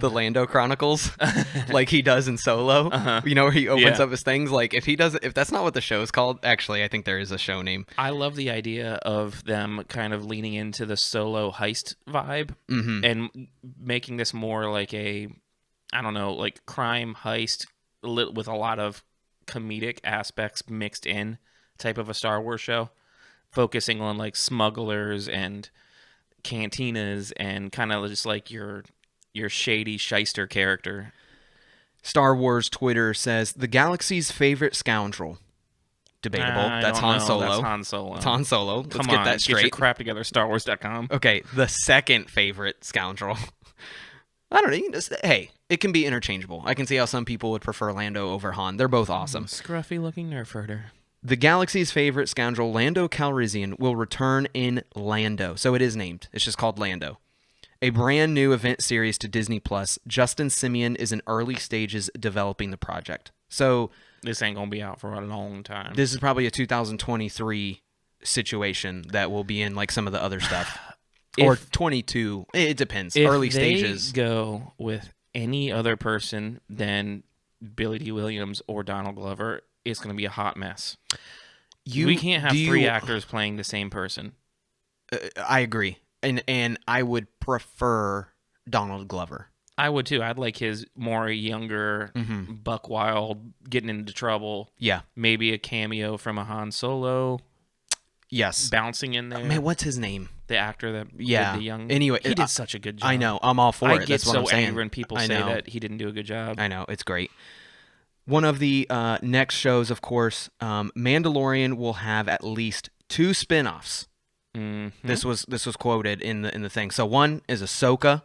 Lando Chronicles, like he does in Solo, where he opens up his things. If that's not what the show is called, actually, I think there is a show name. I love the idea of them kind of leaning into the Solo heist vibe and making this more like a, crime heist with a lot of comedic aspects mixed in type of a Star Wars show, focusing on smugglers and cantinas and kind of just your your shady shyster character. Star Wars Twitter says the galaxy's favorite scoundrel. Debatable. That's Han Solo. That's Han Solo. It's Han Solo. Let's Come get on, that straight. Get your crap together, StarWars.com. Okay, the second favorite scoundrel. I don't know. You can just, hey, it can be interchangeable. I can see how some people would prefer Lando over Han. They're both awesome. Scruffy-looking nerf herder. The galaxy's favorite scoundrel, Lando Calrissian, will return in Lando. So it is named. It's just called Lando. A brand new event series to Disney+. Justin Simeon is in early stages developing the project. So this ain't going to be out for a long time. This is probably a 2023 situation that will be in like some of the other stuff. Or 22. It depends. Early stages. If they go with any other person than Billy D. Williams or Donald Glover, it's going to be a hot mess. We can't have three actors playing the same person. I agree. And I would prefer Donald Glover. I would too. I'd like his more younger, buck wild, getting into trouble. Yeah. Maybe a cameo from a Han Solo. Yes. Bouncing in there. Man, what's his name? The actor that did the young... Anyway, he did such a good job. I know. I'm all for it. I get That's what I'm saying. angry when people say that he didn't do a good job. I know. It's great. One of the next shows, of course, Mandalorian will have at least 2 spin-offs. Mm-hmm. This was quoted in the thing. So one is Ahsoka,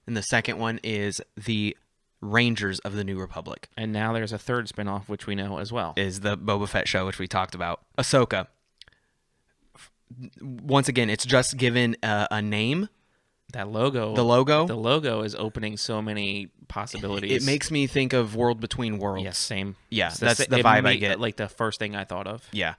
and the second one is the Rangers of the New Republic. And now there's a third spin-off, which we know as well. Is the Boba Fett show, which we talked about. Ahsoka. Once again, it's just given a name. That logo. The logo. The logo is opening so many possibilities. It makes me think of World Between Worlds. Yes, same. Yeah, that's the vibe I get. Like the first thing I thought of. Yeah.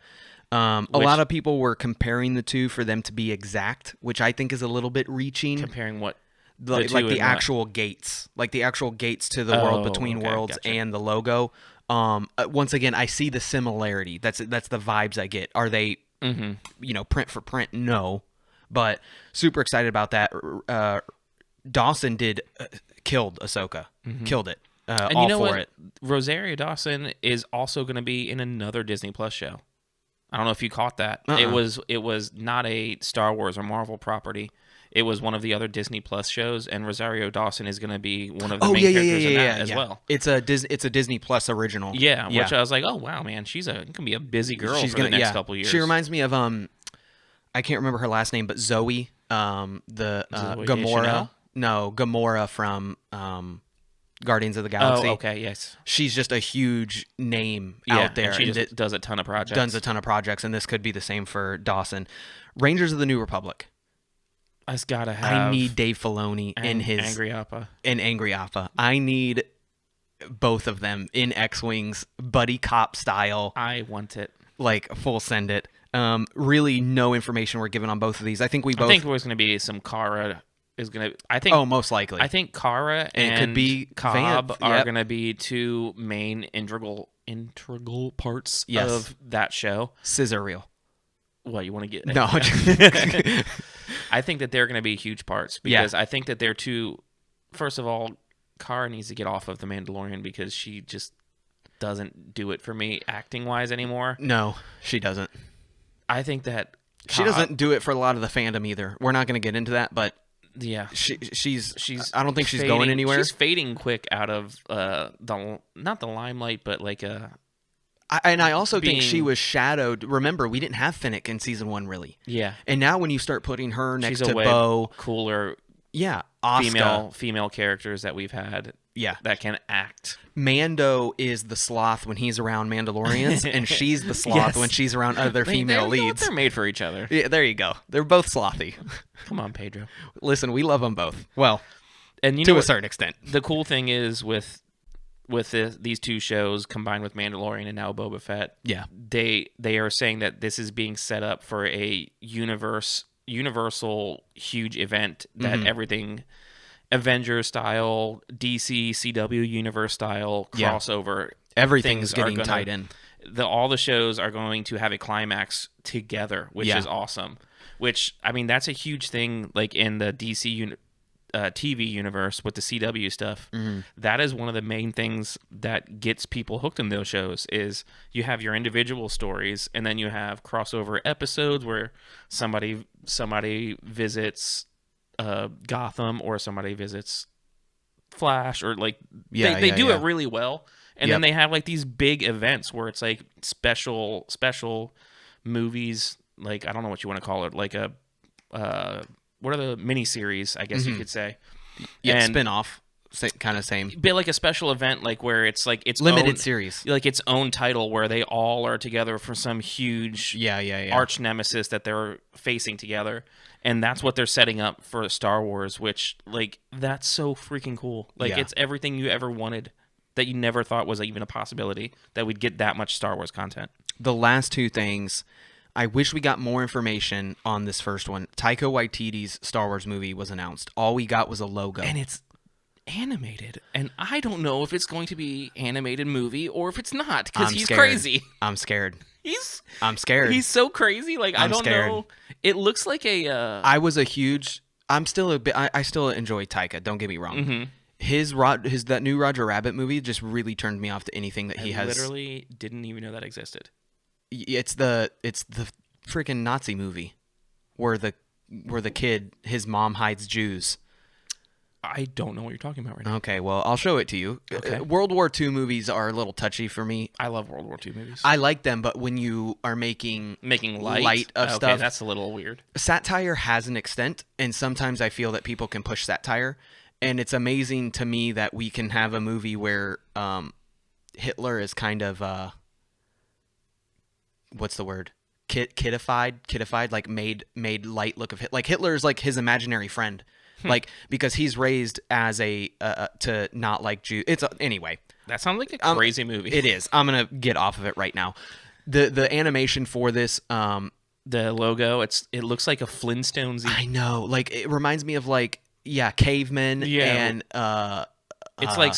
A lot of people were comparing the two for them to be exact, which I think is a little bit reaching. Comparing what? Like the actual gates. Like the actual gates to the World Between Worlds and the logo. Once again, I see the similarity. That's the vibes I get. Are they, print for print? No. But super excited about that. Dawson killed Ahsoka. Killed it. And all you know for what? it. Rosario Dawson is also going to be in another Disney Plus show. I don't know if you caught that. It was not a Star Wars or Marvel property. It was one of the other Disney Plus shows, and Rosario Dawson is going to be one of the main characters in that as well. It's a Disney Plus original. Yeah, which I was like, oh wow, man, she's going to be a busy girl for the next couple years. She reminds me of I can't remember her last name, but Zoe, the Gamora. No, Gamora from Guardians of the Galaxy. Oh, okay, yes. She's just a huge name out there. And she just does a ton of projects. Does a ton of projects, and this could be the same for Dawson. Rangers of the New Republic. I just gotta have. I need Dave Filoni in his Angry Appa. In Angry Appa. I need both of them in X-wings, buddy cop style. I want it. Like full send it. Really, no information we're given on both of these. I think there's going to be some Cara. Most likely. I think Cara and it could be Cobb are going to be 2 main integral parts of that show. Scissor reel. What, you want to get? No. I think that they're going to be huge parts because I think that they're first of all, Cara needs to get off of The Mandalorian because she just doesn't do it for me acting wise anymore. No, she doesn't. I think that she doesn't do it for a lot of the fandom either. We're not going to get into that, but yeah, she's. I don't think she's going anywhere. She's fading quick out of not the limelight, but like I also think she was shadowed. Remember, we didn't have Finnick in season 1, really. Yeah. And now when you start putting her next to Bo, cooler, female characters that we've had, that can act. Mando is the sloth when he's around Mandalorians, and she's the sloth when she's around other female leads. They're made for each other. Yeah, there you go. They're both slothy. Come on, Pedro. Listen, we love them both. Well, and to a certain extent. The cool thing is with these 2 shows combined with Mandalorian and now Boba Fett, they are saying that this is being set up for a universal huge event that everything Avengers style, DC, CW universe style crossover. Everything's getting tied in. All the shows are going to have a climax together, which is awesome. Which, I mean, that's a huge thing like in the DC TV universe with the CW stuff. That is one of the main things that gets people hooked in those shows is you have your individual stories and then you have crossover episodes where somebody visits Gotham or somebody visits Flash or like Yeah, they yeah, do yeah. it really well. And then they have like these big events where it's like special movies, like I don't know what you want to call it, like a what are the miniseries, I guess you could say. Yeah, and spin-off, kind of same. But like a special event, like where it's like its limited own, series, like its own title, where they all are together for some huge arch nemesis that they're facing together. And that's what they're setting up for Star Wars, which, like, that's so freaking cool. Like, it's everything you ever wanted that you never thought was even a possibility, that we'd get that much Star Wars content. The last two things, I wish we got more information on this first one. Taika Waititi's Star Wars movie was announced. All we got was a logo. And it's animated. And I don't know if it's going to be animated movie or if it's not, because he's crazy. I'm scared. I'm scared. He's so crazy. Like, I don't know. It looks like a... I still enjoy Taika, don't get me wrong. Mm-hmm. That new Roger Rabbit movie just really turned me off to anything that he has. I literally didn't even know that existed. It's the freaking Nazi movie where the kid, his mom hides Jews. I don't know what you're talking about right now. Okay, well, I'll show it to you. Okay. World War II movies are a little touchy for me. I love World War II movies. I like them, but when you are making light of stuff, that's a little weird. Satire has an extent, and sometimes I feel that people can push satire, and it's amazing to me that we can have a movie where Hitler is kind of what's the word? Kiddified, like made light look of Hitler. Like Hitler is like his imaginary friend. Like, because he's raised as a to not like Jews. It's anyway. That sounds like a crazy movie. It is. I'm gonna get off of it right now. The animation for this, the logo, it looks like a Flintstones. I know. Like, it reminds me of like cavemen and It's like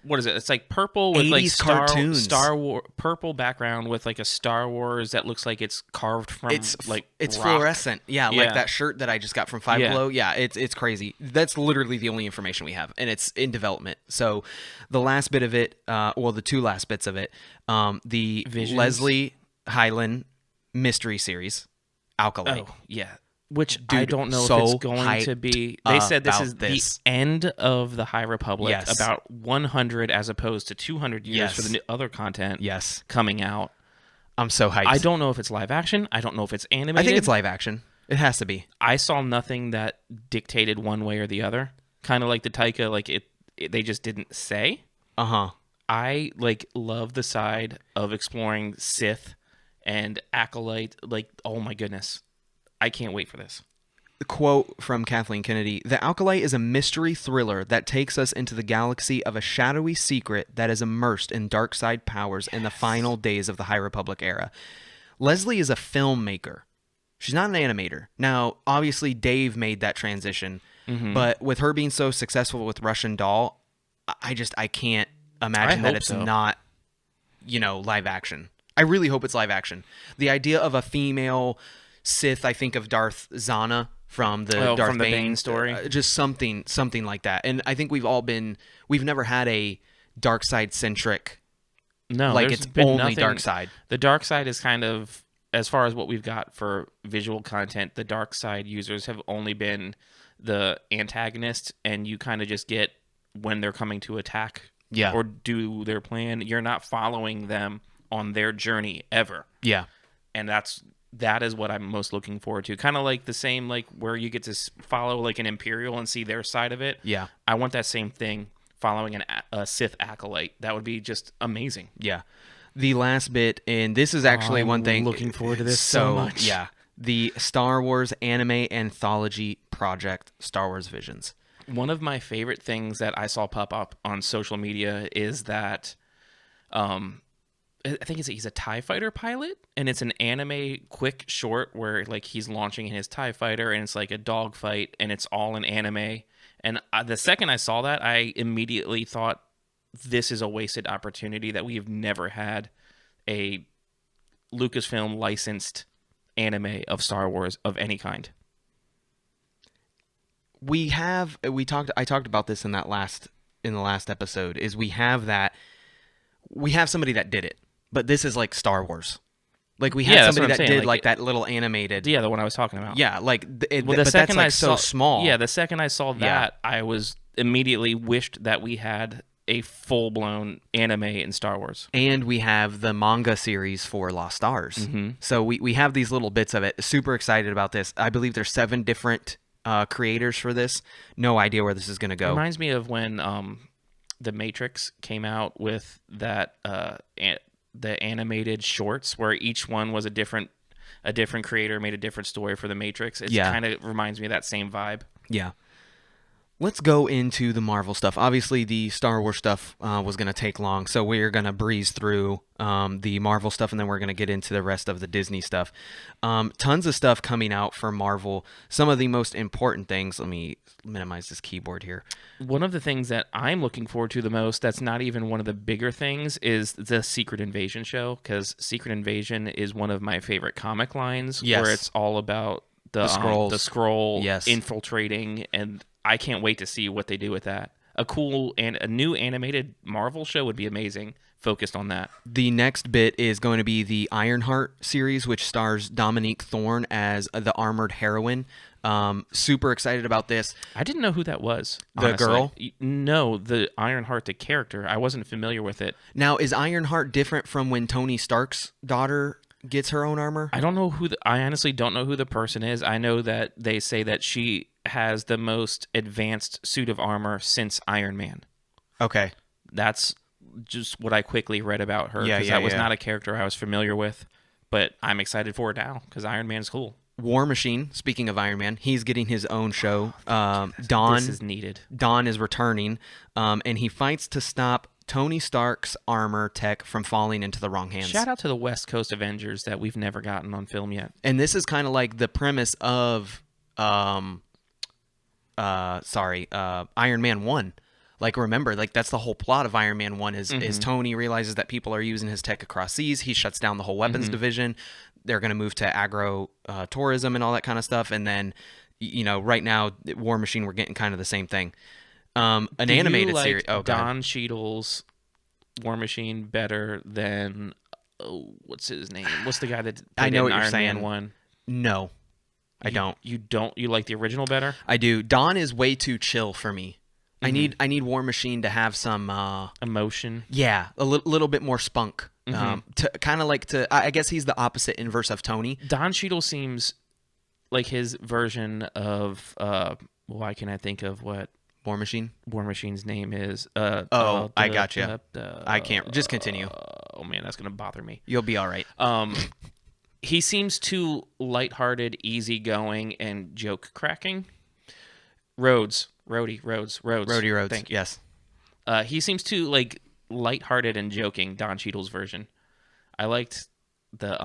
what is it? It's like purple with like cartoons. Star Wars purple background with like a Star Wars that looks like it's carved from it's rock. Fluorescent. Yeah, like that shirt that I just got from Five Below. Yeah, it's crazy. That's literally the only information we have, and it's in development. So the last bit of it, the two last bits of it, the Visions. Leslie Hyland mystery series, Acolyte. Oh yeah. Which Dude, I don't know so if it's going to be. They said this is the end of the High Republic. Yes. About 100 as opposed to 200 years for the other content. Yes. Coming out. I'm so hyped. I don't know if it's live action. I don't know if it's animated. I think it's live action. It has to be. I saw nothing that dictated one way or the other. Kind of like the Taika, like they just didn't say. I love the side of exploring Sith and Acolyte. Like, oh my goodness. I can't wait for this. The quote from Kathleen Kennedy: "The Acolyte is a mystery thriller that takes us into the galaxy of a shadowy secret that is immersed in dark side powers in the final days of the High Republic era." Leslie is a filmmaker. She's not an animator. Now, obviously, Dave made that transition, but with her being so successful with Russian Doll, I can't imagine that it's not, live action. I really hope it's live action. The idea of a female Sith, I think of Darth Zana from the Darth Bane story, just something like that. And I think we've never had a dark side centric. No, like it's only nothing. dark side. The dark side is kind of, as far as what we've got for visual content, the dark side users have only been the antagonist, and you kind of just get when they're coming to attack or do their plan. You're not following them on their journey ever. Yeah, and that is what I'm most looking forward to. Kind of like the same, like where you get to follow like an Imperial and see their side of it. Yeah. I want that same thing following a Sith Acolyte. That would be just amazing. Yeah. The last bit, and this is actually one thing. Looking forward to this so much. Yeah. The Star Wars anime anthology project, Star Wars Visions. One of my favorite things that I saw pop up on social media is that I think he's a TIE fighter pilot, and it's an anime quick short where like he's launching in his TIE fighter, and it's like a dogfight, and it's all in anime. And the second I saw that, I immediately thought, this is a wasted opportunity that we've never had a Lucasfilm licensed anime of Star Wars of any kind. I talked about this in the last episode, is we have somebody that did it. But this is like Star Wars. Like we had somebody that did like that little animated. Yeah, the one I was talking about. Yeah, like the second that's so small. Yeah, the second I saw that, I was immediately wished that we had a full-blown anime in Star Wars. And we have the manga series for Lost Stars. Mm-hmm. So we have these little bits of it. Super excited about this. I believe there's 7 different creators for this. No idea where this is going to go. Reminds me of when The Matrix came out with that the animated shorts where each one was a different creator made a different story for The Matrix. It kind of reminds me of that same vibe. Yeah. Let's go into the Marvel stuff. Obviously, the Star Wars stuff was going to take long, so we're going to breeze through the Marvel stuff, and then we're going to get into the rest of the Disney stuff. Tons of stuff coming out for Marvel. Some of the most important things. Let me minimize this keyboard here. One of the things that I'm looking forward to the most, that's not even one of the bigger things, is the Secret Invasion show, because Secret Invasion is one of my favorite comic lines, where it's all about the Skrull infiltrating, and I can't wait to see what they do with that. A new animated Marvel show would be amazing, focused on that. The next bit is going to be the Ironheart series, which stars Dominique Thorne as the armored heroine. Super excited about this. I didn't know who that was. The honestly. girl? No, the Ironheart, the character. I wasn't familiar with it. Now, is Ironheart different from when Tony Stark's daughter gets her own armor? I don't know I honestly don't know who the person is. I know that they say that she has the most advanced suit of armor since Iron Man. Okay. That's just what I quickly read about her, because that was not a character I was familiar with, but I'm excited for it now because Iron Man's cool. War Machine, speaking of Iron Man, he's getting his own show. Dawn, this is needed. Dawn is returning, and he fights to stop Tony Stark's armor tech from falling into the wrong hands. Shout out to the West Coast Avengers that we've never gotten on film yet. And this is kind of like the premise of Iron Man 1. Like, remember, like that's the whole plot of Iron Man 1 is Tony realizes that people are using his tech across seas. He shuts down the whole weapons division. They're going to move to tourism and all that kind of stuff. And then, right now, War Machine, we're getting kind of the same thing. Animated series. Oh, Don Cheadle's War Machine better than what's his name? What's the guy that I know what Iron you're saying. Man 1? No, I don't. You don't? You like the original better? I do. Dawn is way too chill for me. I need War Machine to have some emotion. Yeah, a little bit more spunk. To kind of like I guess he's the opposite inverse of Tony. Don Cheadle seems like his version of why can I think of what War Machine? War Machine's name is. I got you. I can't. Just continue. Oh man, that's gonna bother me. You'll be all right. He seems too lighthearted, easygoing, and joke cracking. Rhodes. Thank you. Yes. He seems too lighthearted and joking. Don Cheadle's version. I liked the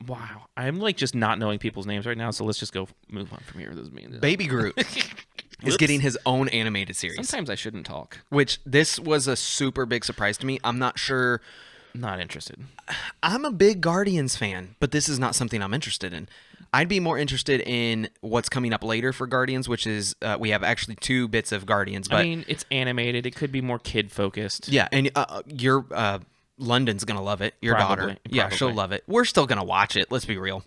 wow. I'm just not knowing people's names right now, so let's just go move on from here. Baby Groot is getting his own animated series. Sometimes I shouldn't talk. Which this was a super big surprise to me. I'm not sure. Not interested. I'm a big Guardians fan, but this is not something I'm interested in. I'd be more interested in what's coming up later for Guardians, which is we have actually 2 bits of Guardians. But I mean, it's animated. It could be more kid focused. Yeah, and London's gonna love it. Your daughter, yeah, she'll love it. We're still gonna watch it. Let's be real.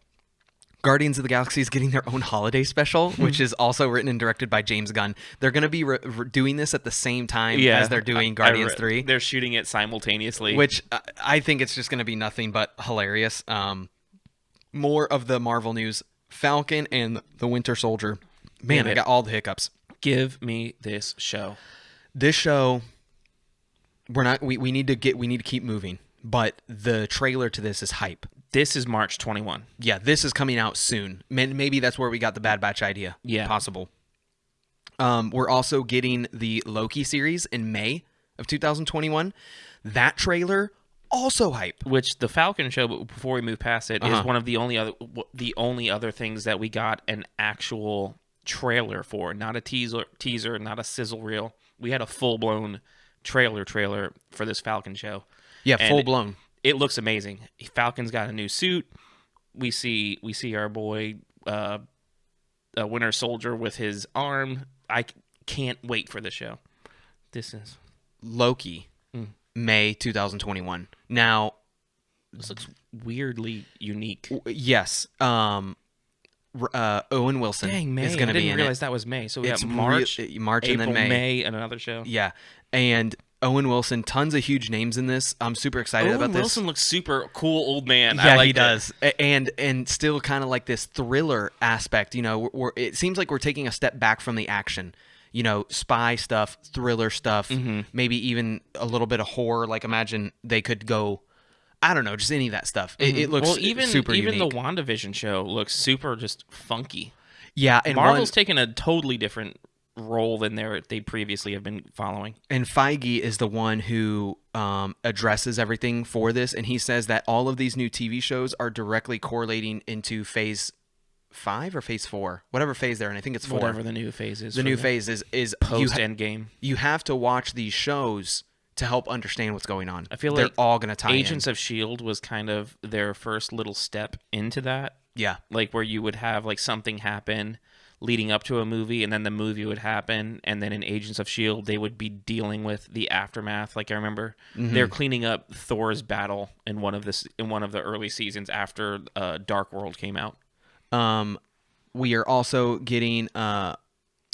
Guardians of the Galaxy is getting their own holiday special, which is also written and directed by James Gunn. They're going to be doing this at the same time as they're doing Guardians 3. They're shooting it simultaneously. Which I think it's just going to be nothing but hilarious. More of the Marvel news. Falcon and the Winter Soldier. Man, I got all the hiccups. Give me this show. This show, we need to keep moving. But the trailer to this is hype. This is March 21. Yeah, this is coming out soon. Maybe that's where we got the Bad Batch idea. Yeah. Possible. We're also getting the Loki series in May of 2021. That trailer, also hype. Which the Falcon show, but before we move past it, is one of the only other things that we got an actual trailer for. Not a teaser, not a sizzle reel. We had a full-blown trailer for this Falcon show. Yeah, full-blown. It looks amazing. Falcon's got a new suit. We see our boy Winter Soldier with his arm. I can't wait for the show. This is Loki, May 2021. Now, this looks weirdly unique. Yes. Owen Wilson Dang, May. is going to be in it. I didn't realize that was May. So we got March, March, April, and then May. and another show. Yeah, and Owen Wilson, tons of huge names in this. I'm super excited about this. Owen Wilson looks super cool, old man. Yeah, he does, and still kind of like this thriller aspect. You know, it seems like we're taking a step back from the action. You know, spy stuff, thriller stuff, maybe even a little bit of horror. Like, imagine they could go, I don't know, just any of that stuff. It looks super even unique. the WandaVision show looks super just funky. Yeah, and Marvel's taken a totally different role than they previously have been following. And Feige is the one who addresses everything for this, and he says that all of these new TV shows are directly correlating into Phase 5 or Phase 4, whatever phase they're in. I think it's 4. Whatever the new phase is. The new phase is post Endgame. You have to watch these shows to help understand what's going on. I feel they're like all going to tie Agents in. of S.H.I.E.L.D. was kind of their first little step into that. Yeah. Like where you would have like something happen leading up to a movie, and then the movie would happen, and then in Agents of S.H.I.E.L.D. they would be dealing with the aftermath. Like I remember they're cleaning up Thor's battle in one of the early seasons after Dark World came out. We are also getting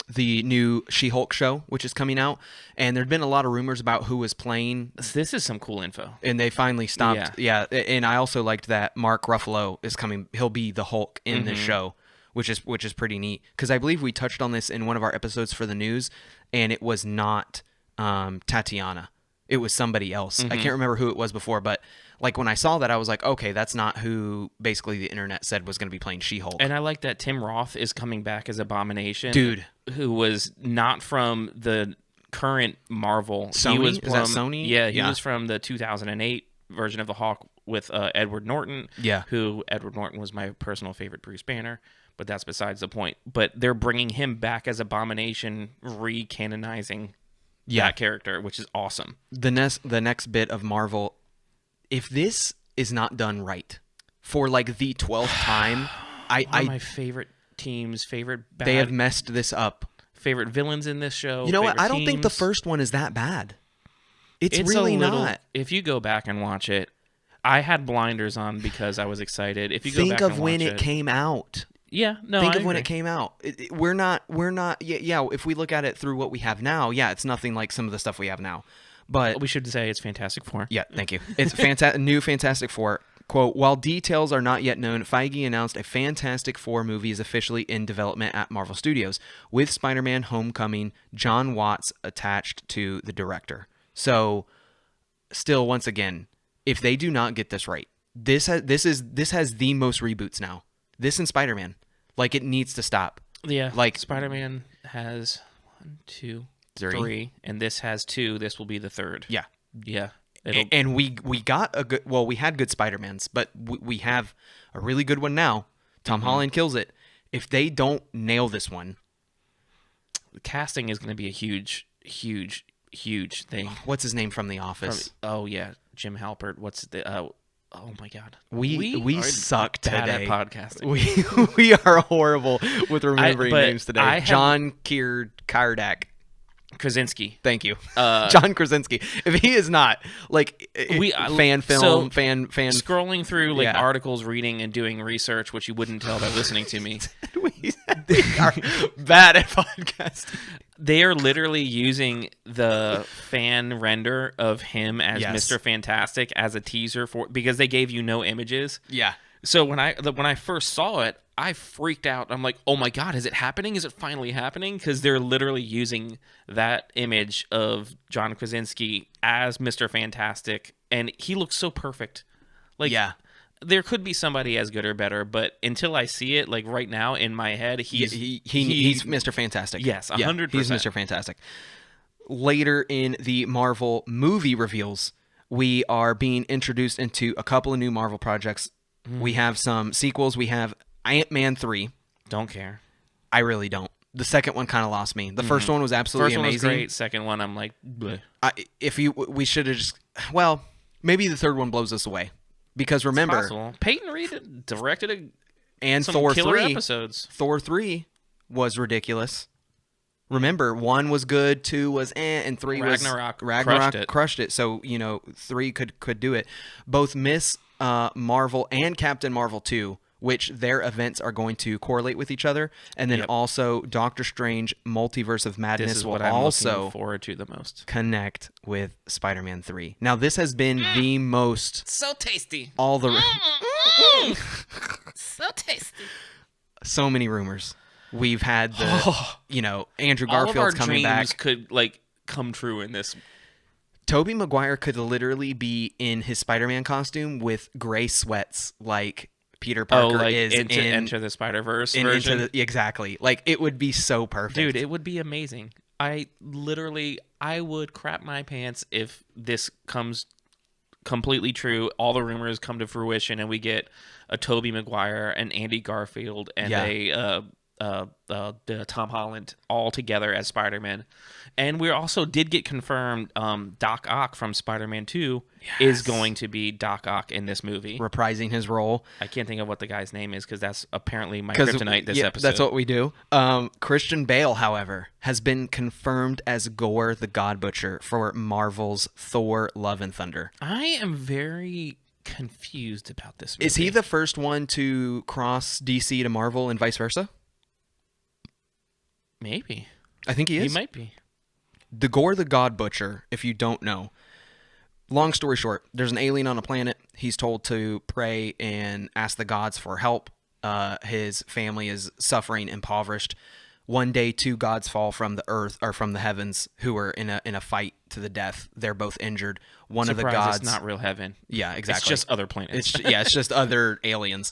the new She-Hulk show, which is coming out, and there'd been a lot of rumors about who was playing. This is some cool info. And they finally stopped. Yeah, and I also liked that Mark Ruffalo is coming. He'll be the Hulk in this show, which is pretty neat, because I believe we touched on this in one of our episodes for the news, and it was not Tatiana. It was somebody else. I can't remember who it was before, but like when I saw that, I was like, okay, that's not who basically the internet said was going to be playing She-Hulk. And I like that Tim Roth is coming back as Abomination. Dude. Who was not from the current Marvel. Sony? He was Is that Sony? Yeah, he was from the 2008 version of the Hawk with Edward Norton. Yeah. Who, Edward Norton was my personal favorite Bruce Banner, but that's besides the point. But they're bringing him back as Abomination, re-canonizing that character, which is awesome. The next bit of Marvel, if this is not done right for like the 12th time, One of my favorite teams, favorite bad, they have messed this up. Favorite villains in this show. You know what? I don't think the teams. first one is that bad. It's really really not. If you go back and watch it, I had blinders on because I was excited. If you go Think back of and when watch it came out. Yeah, no, Think I of when agree. it came out. We're not. Yeah. If we look at it through what we have now, yeah, it's nothing like some of the stuff we have now. But we should say it's Fantastic Four. Yeah, thank you. It's new Fantastic Four. Quote, while details are not yet known, Feige announced a Fantastic Four movie is officially in development at Marvel Studios, with Spider-Man Homecoming, John Watts attached to the director. So, still, once again, if they do not get this right, this has the most reboots now. This and Spider-Man. Like, it needs to stop. Yeah, like Spider-Man has 1, 2, 3, and this has 2. This will be the third. Yeah. Yeah. And we got a good, well, we had good Spider-Mans, but we have a really good one now. Tom Holland kills it. If they don't nail this one, the casting is going to be a huge thing. What's his name from The Office? Jim Halpert. What's the oh my God. We suck bad today. at podcasting. We are horrible with remembering names today. John Kardak. Krasinski. Thank you. John Krasinski. If he is not, like, fan film, fan... Scrolling through, articles, reading, and doing research, which you wouldn't tell by listening to me. we are bad at podcasting. They are literally using the fan render of him as Mr. Fantastic as a teaser because they gave you no images. Yeah. So when I first saw it, I freaked out. I'm like, oh my God, is it happening? Is it finally happening? Because they're literally using that image of John Krasinski as Mr. Fantastic, and he looks so perfect. Like, there could be somebody as good or better, but until I see it, like right now in my head, he's Mr. Fantastic. Yes, 100%. He's Mr. Fantastic. Later in the Marvel movie reveals, we are being introduced into a couple of new Marvel projects. We have some sequels. We have Ant-Man 3. Don't care. I really don't. The second one kind of lost me. The first one was absolutely amazing. First one was great. Second one, I'm like, bleh. We should have just... Well, maybe the third one blows us away. Because remember... Peyton Reed directed some Thor killer 3 episodes. Thor 3 was ridiculous. Remember, 1 was good, 2 was and 3 Ragnarok crushed it. So, 3 could do it. Both Miss Marvel and Captain Marvel 2 which their events are going to correlate with each other. And then also Doctor Strange Multiverse of Madness this is will what I'm also looking forward to the most. Connect with Spider-Man 3. Now, this has been the most... So tasty. All the... So tasty. So many rumors. We've had the, Andrew Garfield's coming back. All of our dreams could, come true in this. Tobey Maguire could literally be in his Spider-Man costume with gray sweats like Peter Parker is in Enter the Spider-Verse version. Exactly. It would be so perfect. Dude, it would be amazing. I would crap my pants if this comes completely true. All the rumors come to fruition and we get a Tobey Maguire, an Andy Garfield, and Tom Holland all together as Spider-Man. And we also did get confirmed Doc Ock from Spider-Man 2 is going to be Doc Ock in this movie. Reprising his role. I can't think of what the guy's name is because that's apparently my kryptonite this episode. That's what we do. Christian Bale, however, has been confirmed as Gore the God Butcher for Marvel's Thor Love and Thunder. I am very confused about this movie. Is he the first one to cross DC to Marvel and vice versa? Maybe. I think he is. He might be. The Gore the God Butcher, if you don't know. Long story short, there's an alien on a planet. He's told to pray and ask the gods for help. His family is suffering, impoverished. One day, two gods fall from the earth or from the heavens who are in a fight to the death. They're both injured. One of the gods... It's not real heaven. Yeah, exactly. It's just other planets. It's just other aliens.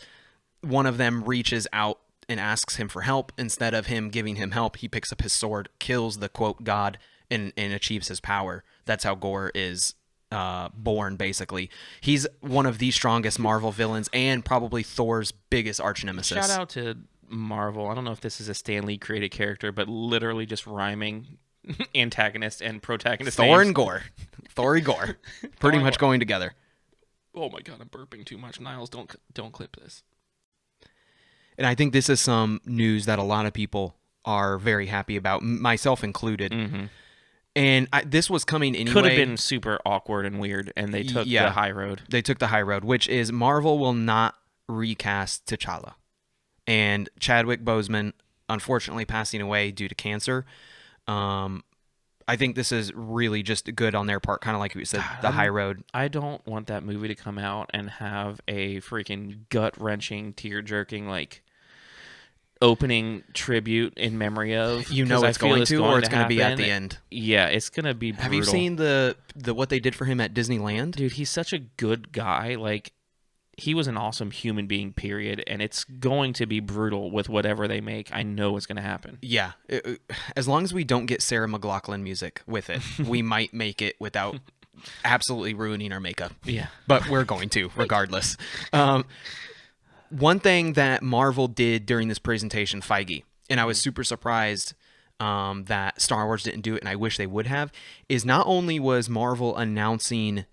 One of them reaches out and asks him for help. Instead of him giving him help, he picks up his sword, kills the, quote, god, and achieves his power. That's how Gore is born, basically. He's one of the strongest Marvel villains and probably Thor's biggest arch nemesis. Shout out to Marvel. I don't know if this is a Stan Lee created character, but literally just rhyming antagonist and protagonist Thor names. and Gore. Thor and Gore. Pretty much going together. Oh my god, I'm burping too much. Niles, don't clip this. And I think this is some news that a lot of people are very happy about, myself included. Mm-hmm. And this was coming anyway. Could have been super awkward and weird, and they took the high road. They took the high road, which is Marvel will not recast T'Challa. And Chadwick Boseman, unfortunately, passing away due to cancer. I think this is really just good on their part, kind of like we said, the high road. I don't want that movie to come out and have a freaking gut-wrenching, tear-jerking, opening tribute in memory of. You know it's going to, or it's going to be at the end. Yeah, it's going to be brutal. Have you seen the what they did for him at Disneyland? Dude, he's such a good guy. He was an awesome human being, period, and it's going to be brutal with whatever they make. I know it's going to happen. Yeah. As long as we don't get Sarah McLachlan music with it, we might make it without absolutely ruining our makeup. Yeah. But we're going to, regardless. One thing that Marvel did during this presentation, Feige, and I was super surprised that Star Wars didn't do it, and I wish they would have, is not only was Marvel announcing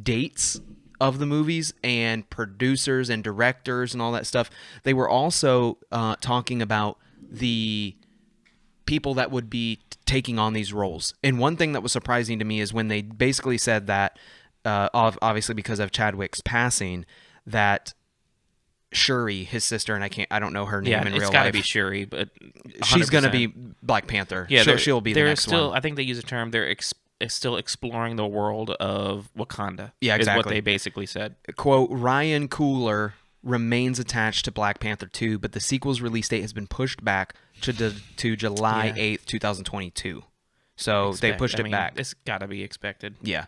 dates of the movies and producers and directors and all that stuff, they were also talking about the people that would be taking on these roles. And one thing that was surprising to me is when they basically said that, obviously because of Chadwick's passing, that Shuri, his sister, and I don't know her name in real life. It's got to be Shuri, but 100%. She's going to be Black Panther. Yeah, she'll be the next one. I think they use a term. They're still exploring the world of Wakanda. Yeah, exactly. Is what they basically said. Quote, Ryan Coogler remains attached to Black Panther 2, but the sequel's release date has been pushed back to July 8th, 2022. So they pushed it back. It's got to be expected. Yeah.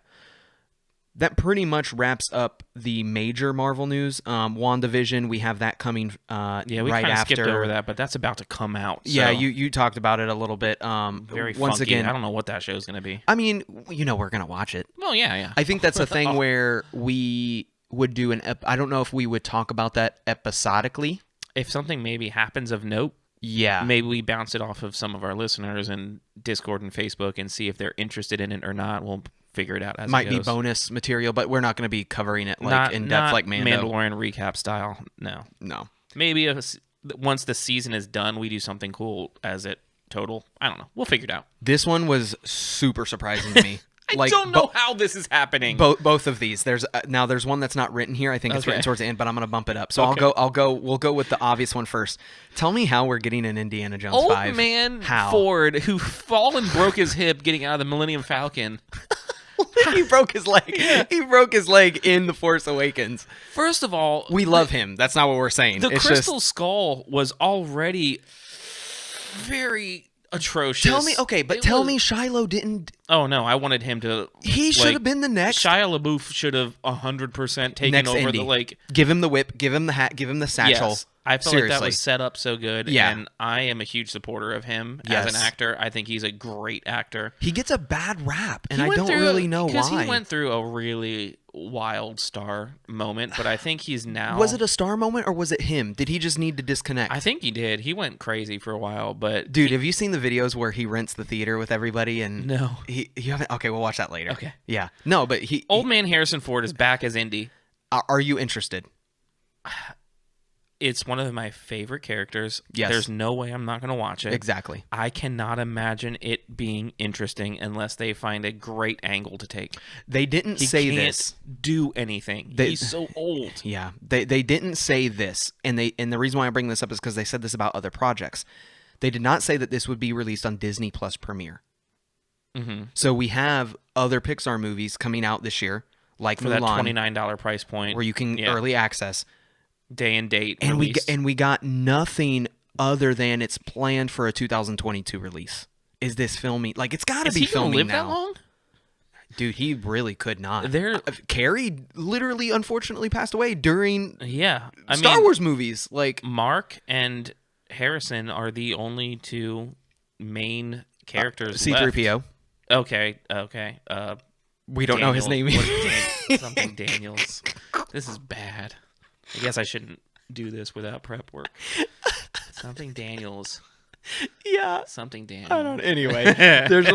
That pretty much wraps up the major Marvel news. WandaVision, we have that coming we right kind of after. skipped over that, but that's about to come out. So. Yeah, you talked about it a little bit. Very once funky. again, I don't know what that show's going to be. I mean, we're going to watch it. Well, yeah. I think that's a thing where we would do I don't know if we would talk about that episodically. If something maybe happens of note, yeah, maybe we bounce it off of some of our listeners in Discord and Facebook and see if they're interested in it or not. We'll figure it out as might it goes. be bonus material, but we're not going to be covering it in depth like Mando. Mandalorian recap style. No. Maybe once the season is done, we do something cool as it total. I don't know. We'll figure it out. This one was super surprising to me. I don't know how this is happening. Both of these. There's one that's not written here. I think it's written towards the end, but I'm gonna bump it up. So we'll go with the obvious one first. Tell me how we're getting an Indiana Jones 5. Old man Ford, who broke his hip getting out of the Millennium Falcon. He broke his leg. Yeah. He broke his leg in The Force Awakens. First of all, we love him. That's not what we're saying. The Crystal Skull was already very atrocious. Tell me Shiloh didn't. Oh no, I wanted him to. He should have been the next. Shia LaBeouf should have 100% taken over Indy. the like. Give him the whip. Give him the hat. Give him the satchel. Yes. I felt like that was set up so good. Yeah. And I am a huge supporter of him as an actor. I think he's a great actor. He gets a bad rap, and I don't really know why. Because he went through a really wild star moment, but I think he's now... Was it a star moment, or was it him? Did he just need to disconnect? I think he did. He went crazy for a while, but... Dude, have you seen the videos where he rents the theater with everybody? And no. You haven't? Okay, we'll watch that later. Okay. Yeah. No, but Old man Harrison Ford is back as Indy. Are you interested? It's one of my favorite characters. Yes. There's no way I'm not going to watch it. Exactly. I cannot imagine it being interesting unless they find a great angle to take. They didn't say this. Do anything. He's so old. Yeah. They didn't say this, and the reason why I bring this up is because they said this about other projects. They did not say that this would be released on Disney Plus Premiere. Mm-hmm. So we have other Pixar movies coming out this year, like for Mulan, that $29 price point, where you can early access. Day and date and release. we got nothing other than it's planned for a 2022 release. Is this filming? Like, it's got to be filming live now. That long? Dude, he really could not. Carrie literally, unfortunately, passed away during Star Wars movies. Like, Mark and Harrison are the only two main characters. C-3PO. Okay. We don't know his name either. Something Daniels. This is bad. I guess I shouldn't do this without prep work. Something Daniels. Yeah. Something Daniels. I don't know. Anyway, there's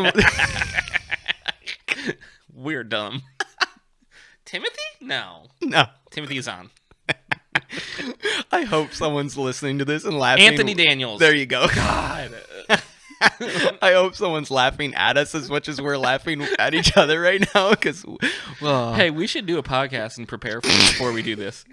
we're dumb. Timothy? No. Timothy is on. I hope someone's listening to this and laughing. Anthony Daniels. There you go. God. I hope someone's laughing at us as much as we're laughing at each other right now. Because, hey, we should do a podcast and prepare for this before we do this.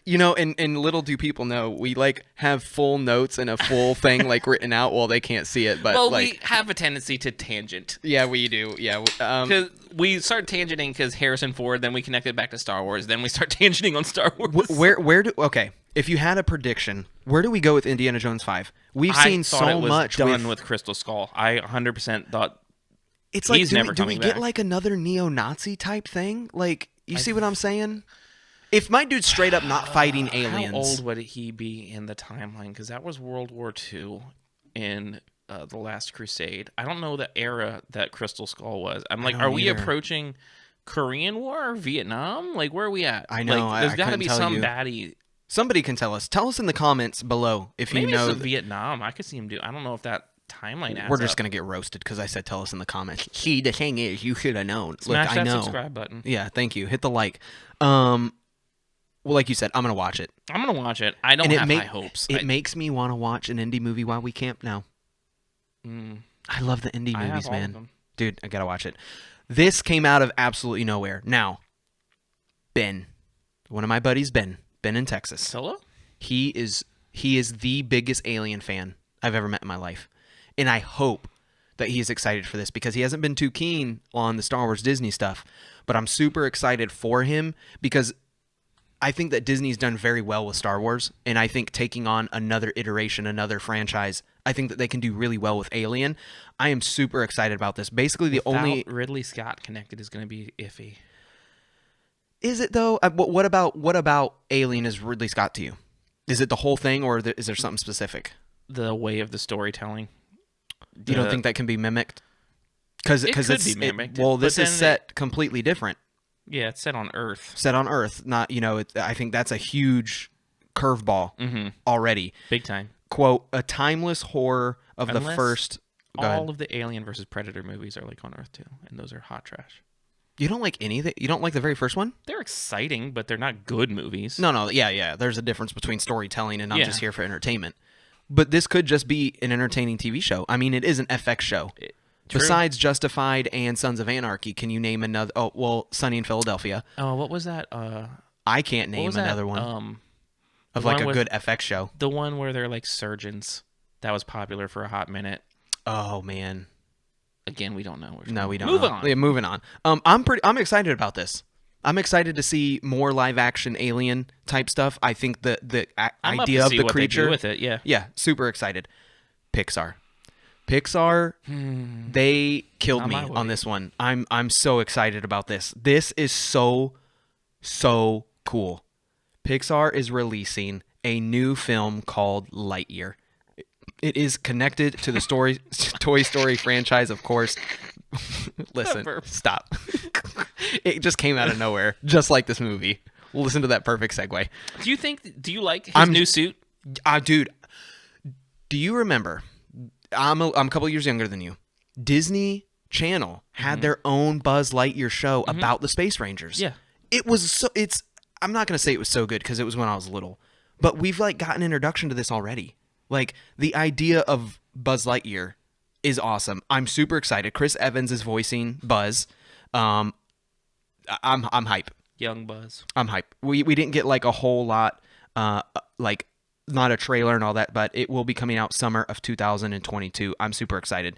You know, and little do people know, we like have full notes and a full thing like written out. Well, they can't see it, but we have a tendency to tangent. Yeah, we do. Yeah, because we start tangenting because Harrison Ford, then we connect it back to Star Wars, then we start tangenting on Star Wars. Okay, if you had a prediction, where do we go with Indiana Jones 5? We've seen so much done with Crystal Skull. I 100% thought it's like, he's never do coming we get back. Like another neo-Nazi type thing? Like, you see what I'm saying? If my dude's straight up not fighting aliens... How old would he be in the timeline? Because that was World War II in The Last Crusade. I don't know the era that Crystal Skull was. I'm like, are we approaching Korean War? Vietnam? Like, where are we at? I know. Like, there's got to be some baddie. Somebody can tell us. Tell us in the comments below if Maybe you know... It's Vietnam. I could see him do... I don't know if that timeline adds We're just up. going to get roasted because I said tell us in the comments. See, the thing is, you should have known. Smash Look, that I know. subscribe button. Yeah, thank you. Hit the like. Well, like you said, I'm going to watch it. I'm going to watch it. I don't have high hopes. It makes me want to watch an indie movie while we camp now. I love the indie movies, man. Dude, I got to watch it. This came out of absolutely nowhere. Now, Ben, one of my buddies, Ben in Texas. Solo? He is the biggest Alien fan I've ever met in my life. And I hope that he is excited for this because he hasn't been too keen on the Star Wars Disney stuff. But I'm super excited for him because I think that Disney's done very well with Star Wars, and I think taking on another iteration, another franchise, I think that they can do really well with Alien. I am super excited about this. Basically, only Ridley Scott connected is going to be iffy. Is it though? What about Alien is Ridley Scott to you? Is it the whole thing, or is there something specific? The way of the storytelling. You don't think that can be mimicked? Because it's be mimicked. This is set completely different. Yeah, it's set on Earth. Set on Earth, not I think that's a huge curveball already. Big time. Quote, a timeless horror of the first. All of the Alien versus Predator movies are like on Earth too, and those are hot trash. You don't like any of it? You don't like the very first one? They're exciting, but they're not good movies. No, yeah. There's a difference between storytelling and I'm just here for entertainment. But this could just be an entertaining TV show. I mean, it is an FX show. True. Besides Justified and Sons of Anarchy, can you name another? Oh, well, Sunny in Philadelphia. Oh, what was that? I can't name another one. Of like a good FX show. The one where they're like surgeons. That was popular for a hot minute. Oh man. Again, we don't know. No, we don't. Move know. on. Yeah, moving on. I'm excited about this. I'm excited to see more live action alien type stuff. I think the idea of the creature they do with it. Yeah, super excited. Pixar, they killed me on this one. I'm so excited about this. This is so cool. Pixar is releasing a new film called Lightyear. It is connected to the Toy Story franchise, of course. Listen, stop. It just came out of nowhere, just like this movie. We'll listen to that perfect segue. Do you like his new suit? Dude, do you remember? I'm a couple years younger than you. Disney Channel had their own Buzz Lightyear show about the Space Rangers. Yeah. I'm not going to say it was so good because it was when I was little, but we've like gotten introduction to this already. Like the idea of Buzz Lightyear is awesome. I'm super excited. Chris Evans is voicing Buzz. I'm hype. Young Buzz. I'm hype. We didn't get like a whole lot, like not a trailer and all that, but it will be coming out summer of 2022. I'm super excited.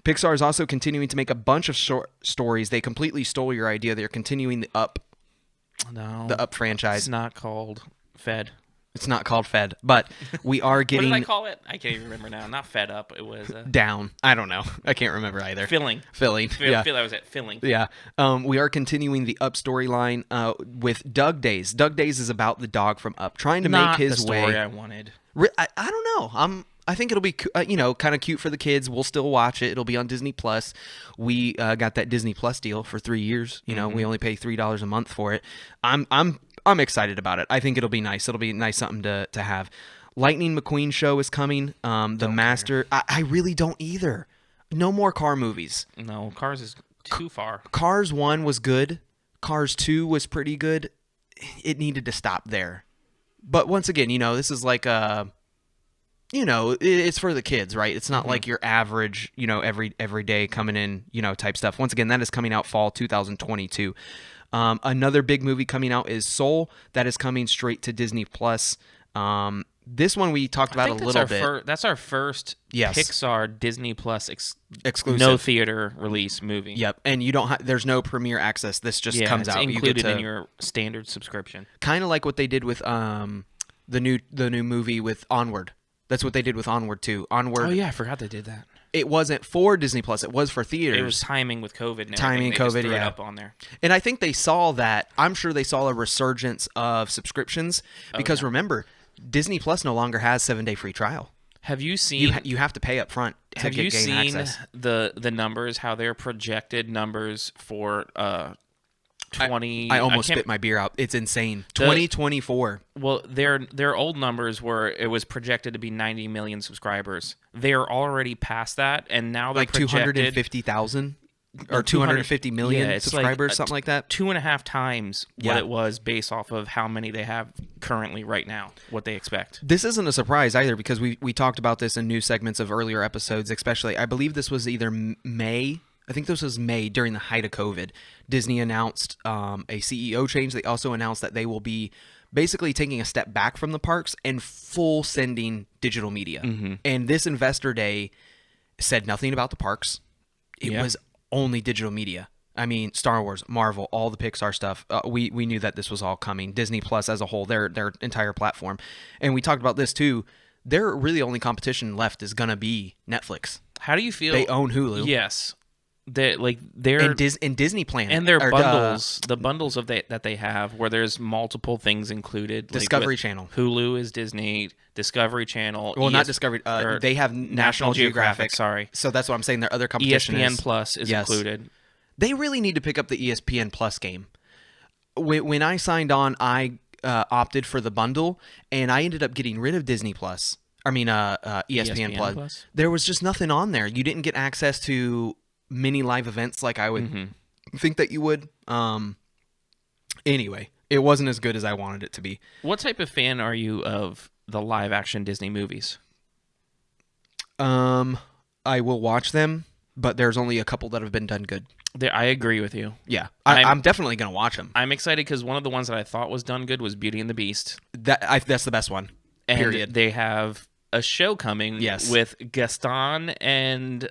Pixar is also continuing to make a bunch of short stories. They completely stole your idea. They're continuing the Up franchise. It's not called Fed. It's not called Fed, but we are getting... What did I call it? I can't even remember now. Not Fed Up. It was... Down. I don't know. I can't remember either. Filling. Yeah. I feel that was it. Filling. Yeah. We are continuing the Up storyline with Doug Days. Doug Days is about the dog from Up, trying to make his the way... story I wanted. I don't know. I think it'll be kind of cute for the kids. We'll still watch it. It'll be on Disney Plus. We got that Disney Plus deal for 3 years. We only pay $3 a month for it. I'm excited about it. I think it'll be nice. It'll be nice something to have. Lightning McQueen show is coming. The Master. I really don't either. No more car movies. No, Cars is too far. Cars 1 was good. Cars 2 was pretty good. It needed to stop there. But once again, this is like it's for the kids, right? It's not like your average, every day coming in, type stuff. Once again, that is coming out fall 2022. Another big movie coming out is Soul. That is coming straight to Disney Plus. This one we talked about a little bit. That's our first Pixar Disney Plus exclusive, no theater release movie. Yep, and you don't there's no premiere access. This just comes out. Included in your standard subscription. Kind of like what they did with the new movie with Onward. That's what they did with Onward too. Onward. Oh yeah, I forgot they did that. It wasn't for Disney Plus. It was for theaters. It was timing with COVID. And timing they COVID, just threw it yeah. up on there. And I think they saw that. I'm sure they saw a resurgence of subscriptions because remember, Disney Plus no longer has 7-day free trial. Have you seen? You have to pay up front to gain access. Have you seen the numbers? How they're projected numbers for 20? I almost spit my beer out. It's insane. 2024. Well, their old numbers were it was projected to be 90 million subscribers. They're already past that, and now they're like projected 250,000 or 250 million subscribers, like something like that. 2.5 times what it was based off of how many they have currently right now. What they expect. This isn't a surprise either because we talked about this in news segments of earlier episodes. Especially, I believe this was either May. I think this was May during the height of COVID. Disney announced a CEO change. They also announced that they will be basically taking a step back from the parks and full sending digital media. And this investor day said nothing about the parks. It was only digital media. I mean, Star Wars, Marvel, all the Pixar stuff. We knew that this was all coming. Disney Plus as a whole, their entire platform. And we talked about this too. Their really only competition left is going to be Netflix. How do you feel? They own Hulu. Yes. They're and Disney Planet and their bundles, the bundles of that they have, where there's multiple things included. Discovery Channel, Hulu is Disney, Discovery Channel. Well, not Discovery. They have National Geographic. Sorry, so that's what I'm saying. Their other competition ESPN Plus is included. They really need to pick up the ESPN Plus game. When I signed on, I opted for the bundle, and I ended up getting rid of Disney Plus. I mean, ESPN Plus. There was just nothing on there. You didn't get access to mini live events like I would think that you would. Anyway, it wasn't as good as I wanted it to be. What type of fan are you of the live action Disney movies? I will watch them. but there's only a couple that have been done good. I agree with you. Yeah, I'm definitely going to watch them. I'm excited because one of the ones that I thought was done good was Beauty and the Beast. That's the best one. And period. They have a show coming with Gaston and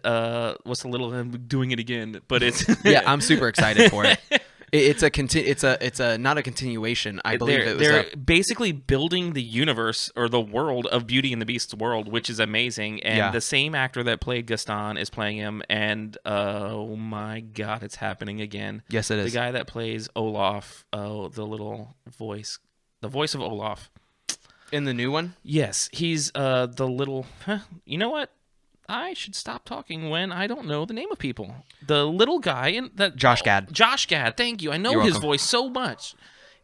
what's the little I'm doing it again, but it's yeah, I'm super excited for it. It's a not a continuation. I believe they're basically building the universe or the world of Beauty and the Beast's world, which is amazing. And the same actor that played Gaston is playing him. And oh my God, it's happening again. Yes, it is. The guy that plays Olaf, the voice of Olaf in the new one. Yes, he's the little. You know what? I should stop talking when I don't know the name of people. The little guy in that Josh Gad. Josh Gad, thank you. I know his voice so much.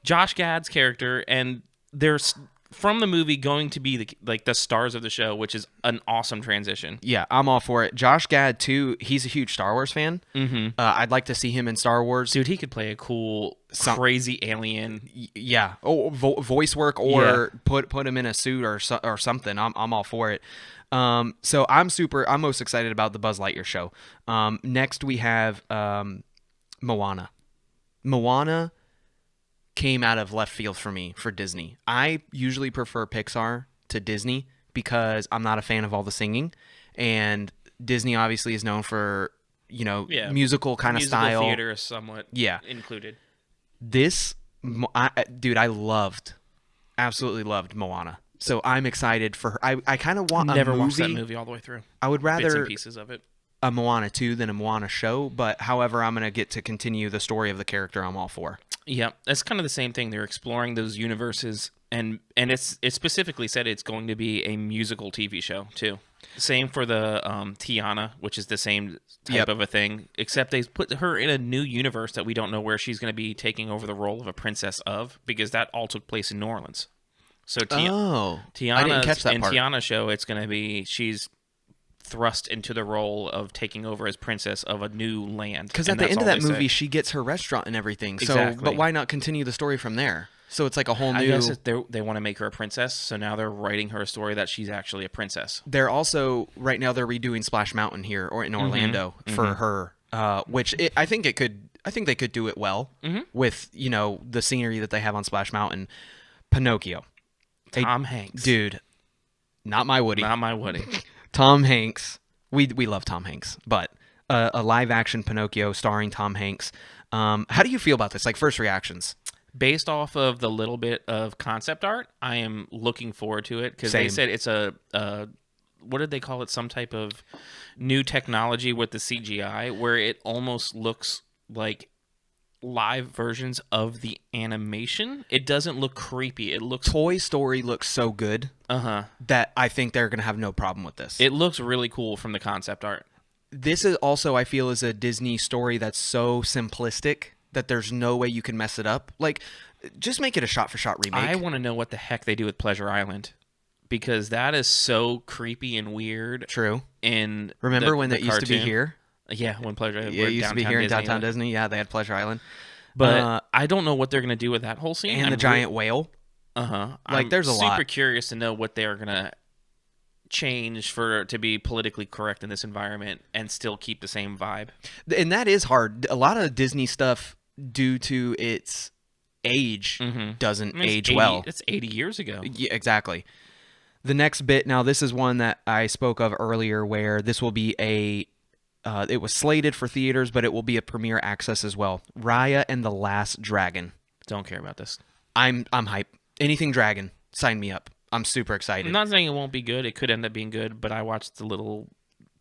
Josh Gad's character, and there's from the movie going to be the stars of the show, which is an awesome transition. Yeah, I'm all for it. Josh Gad too. He's a huge Star Wars fan. Mm-hmm. I'd like to see him in Star Wars. Dude, he could play a cool, crazy alien. Yeah, voice work or put him in a suit or something. I'm all for it. So I'm most excited about the Buzz Lightyear show. Next we have Moana. Moana came out of left field for me for Disney. I usually prefer Pixar to Disney because I'm not a fan of all the singing, and Disney obviously is known for, musical kind of style. Theater is somewhat included. This, dude, I absolutely loved Moana. So I'm excited for her. I kind of want never a movie. Watched that movie all the way through. I would rather bits and pieces of it. A Moana 2 than a Moana show, but however I'm going to get to continue the story of the character, I'm all for. Yeah, it's kind of the same thing. They're exploring those universes, and it specifically said it's going to be a musical TV show too. Same for the Tiana, which is the same type of a thing, except they put her in a new universe that we don't know where she's going to be taking over the role of a princess of, because that all took place in New Orleans. So I didn't catch that part. Tiana's show, it's going to be she's thrust into the role of taking over as princess of a new land. Because at the end of that movie, she gets her restaurant and everything. Exactly. So, but why not continue the story from there? So it's like a whole new. I guess they want to make her a princess, so now they're writing her a story that she's actually a princess. They're also right now they're redoing Splash Mountain here or in Orlando for her, which I think they could do it well with the scenery that they have on Splash Mountain. Pinocchio. Tom Hanks. Dude, not my Woody. Not my Woody. Tom Hanks. We love Tom Hanks, but a live-action Pinocchio starring Tom Hanks. How do you feel about this? Like, first reactions? Based off of the little bit of concept art, I am looking forward to it because they said it's a what did they call it? Some type of new technology with the CGI where it almost looks like live versions of the animation. It doesn't look creepy. It looks Toy Story looks so good that I think they're gonna have no problem with this. It looks really cool from the concept art. This is also, I feel, is a Disney story that's so simplistic that there's no way you can mess it up. Like, just make it a shot-for-shot remake. I want to know what the heck they do with Pleasure Island, because that is so creepy and weird. True. In remember when that used to be here? Yeah, when Pleasure Island. Yeah, it used to be here in downtown Disney. Yeah, they had Pleasure Island. But I don't know what they're going to do with that whole scene. And the giant whale. Like, there's a lot. I'm super curious to know what they're going to change to be politically correct in this environment and still keep the same vibe. And that is hard. A lot of Disney stuff, due to its age, doesn't age well. It's 80 years ago. Yeah, exactly. The next bit, now this is one that I spoke of earlier, where this will be it was slated for theaters, but it will be a premiere access as well. Raya and the Last Dragon. Don't care about this. I'm hype. Anything dragon, sign me up. I'm super excited. I'm not saying it won't be good. It could end up being good, but I watched the little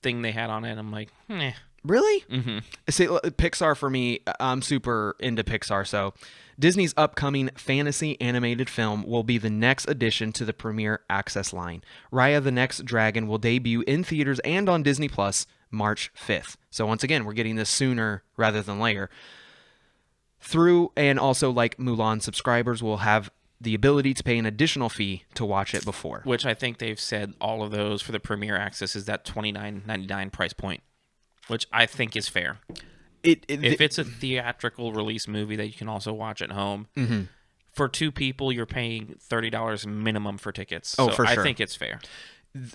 thing they had on it, and I'm like, eh. Really? Mm-hmm. See, Pixar for me, I'm super into Pixar, so Disney's upcoming fantasy animated film will be the next addition to the premiere access line. Raya the Next Dragon will debut in theaters and on Disney Plus March 5th. So once again, we're getting this sooner rather than later. And also, like Mulan, subscribers will have the ability to pay an additional fee to watch it before. Which I think they've said all of those for the premiere access is that $29.99 price point, which I think is fair. If it's a theatrical release movie that you can also watch at home, for two people, you're paying $30 minimum for tickets. Oh, for sure. I think it's fair.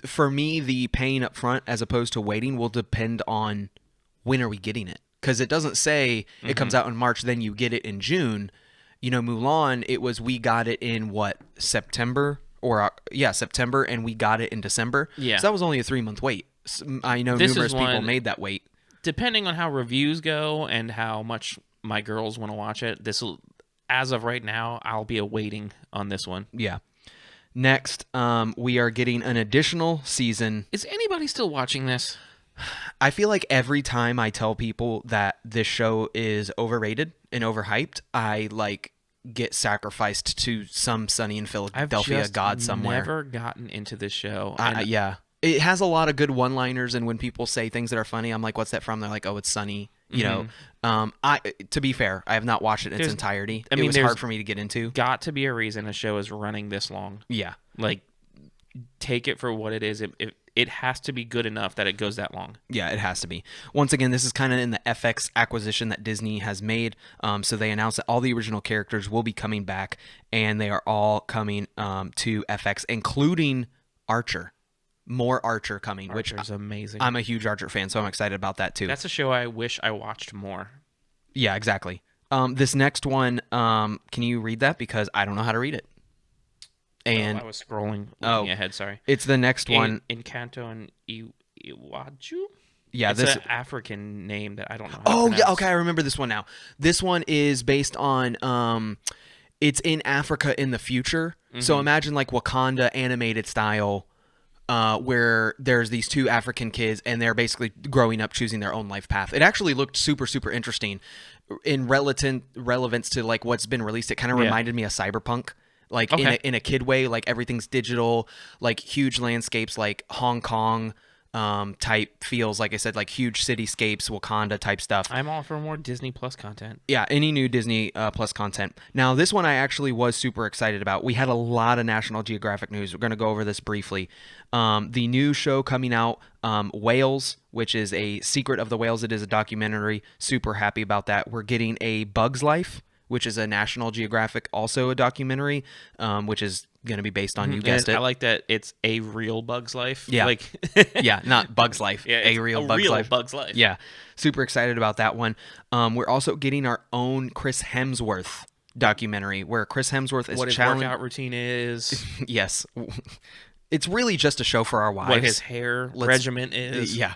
For me, the paying up front as opposed to waiting will depend on when are we getting it? Because it doesn't say it comes out in March, then you get it in June. You know, Mulan, it was we got it in September? September, and we got it in December. Yeah. So that was only a 3-month wait. I know numerous people made that wait. Depending on how reviews go and how much my girls want to watch it, as of right now, I'll be awaiting on this one. Yeah. Next, we are getting an additional season. Is anybody still watching this? I feel like every time I tell people that this show is overrated and overhyped, I get sacrificed to some Sunny in Philadelphia god somewhere. I've never gotten into this show. Yeah. It has a lot of good one-liners, and when people say things that are funny, I'm like, what's that from? They're like, oh, it's Sunny. You know, to be fair, I have not watched it in its entirety. It was hard for me to get into. Got to be a reason a show is running this long. Yeah. Like, take it for what it is. It has to be good enough that it goes that long. Yeah, it has to be. Once again, this is kind of in the FX acquisition that Disney has made. So they announced that all the original characters will be coming back, and they are all coming to FX, including Archer. More Archer coming, which is amazing. I'm a huge Archer fan, so I'm excited about that too. That's a show I wish I watched more. Yeah, exactly. This next one, can you read that? Because I don't know how to read it. And I was scrolling, looking ahead. Sorry. It's the next one. Encanto and Iwaju? Yeah, it's an African name that I don't know. Oh, yeah. Okay, I remember this one now. This one is based on. It's in Africa in the future. So imagine like Wakanda animated style. Where there's these two African kids and they're basically growing up choosing their own life path. It actually looked super, super interesting in relevance to like what's been released. It kind of reminded me of Cyberpunk, like in a kid way, like everything's digital, like huge landscapes, like Hong Kong type feels, like I said, like huge cityscapes, Wakanda type stuff. I'm all for more Disney Plus content. Yeah, any new Disney Plus content. Now, this one I actually was super excited about. We had a lot of National Geographic news. We're going to go over this briefly. The new show coming out, Whales, which is a Secret of the Whales. It is a documentary. Super happy about that. We're getting a Bug's Life, which is a National Geographic, also a documentary, which is going to be based on, you guessed it. I like that it's a real Bug's Life. Yeah. Like yeah, not Bug's Life. Yeah, a real Bug's Life. Yeah. Super excited about that one. We're also getting our own Chris Hemsworth documentary where Chris Hemsworth is what his workout routine is. Yes. It's really just a show for our wives. What his hair regimen is. Yeah.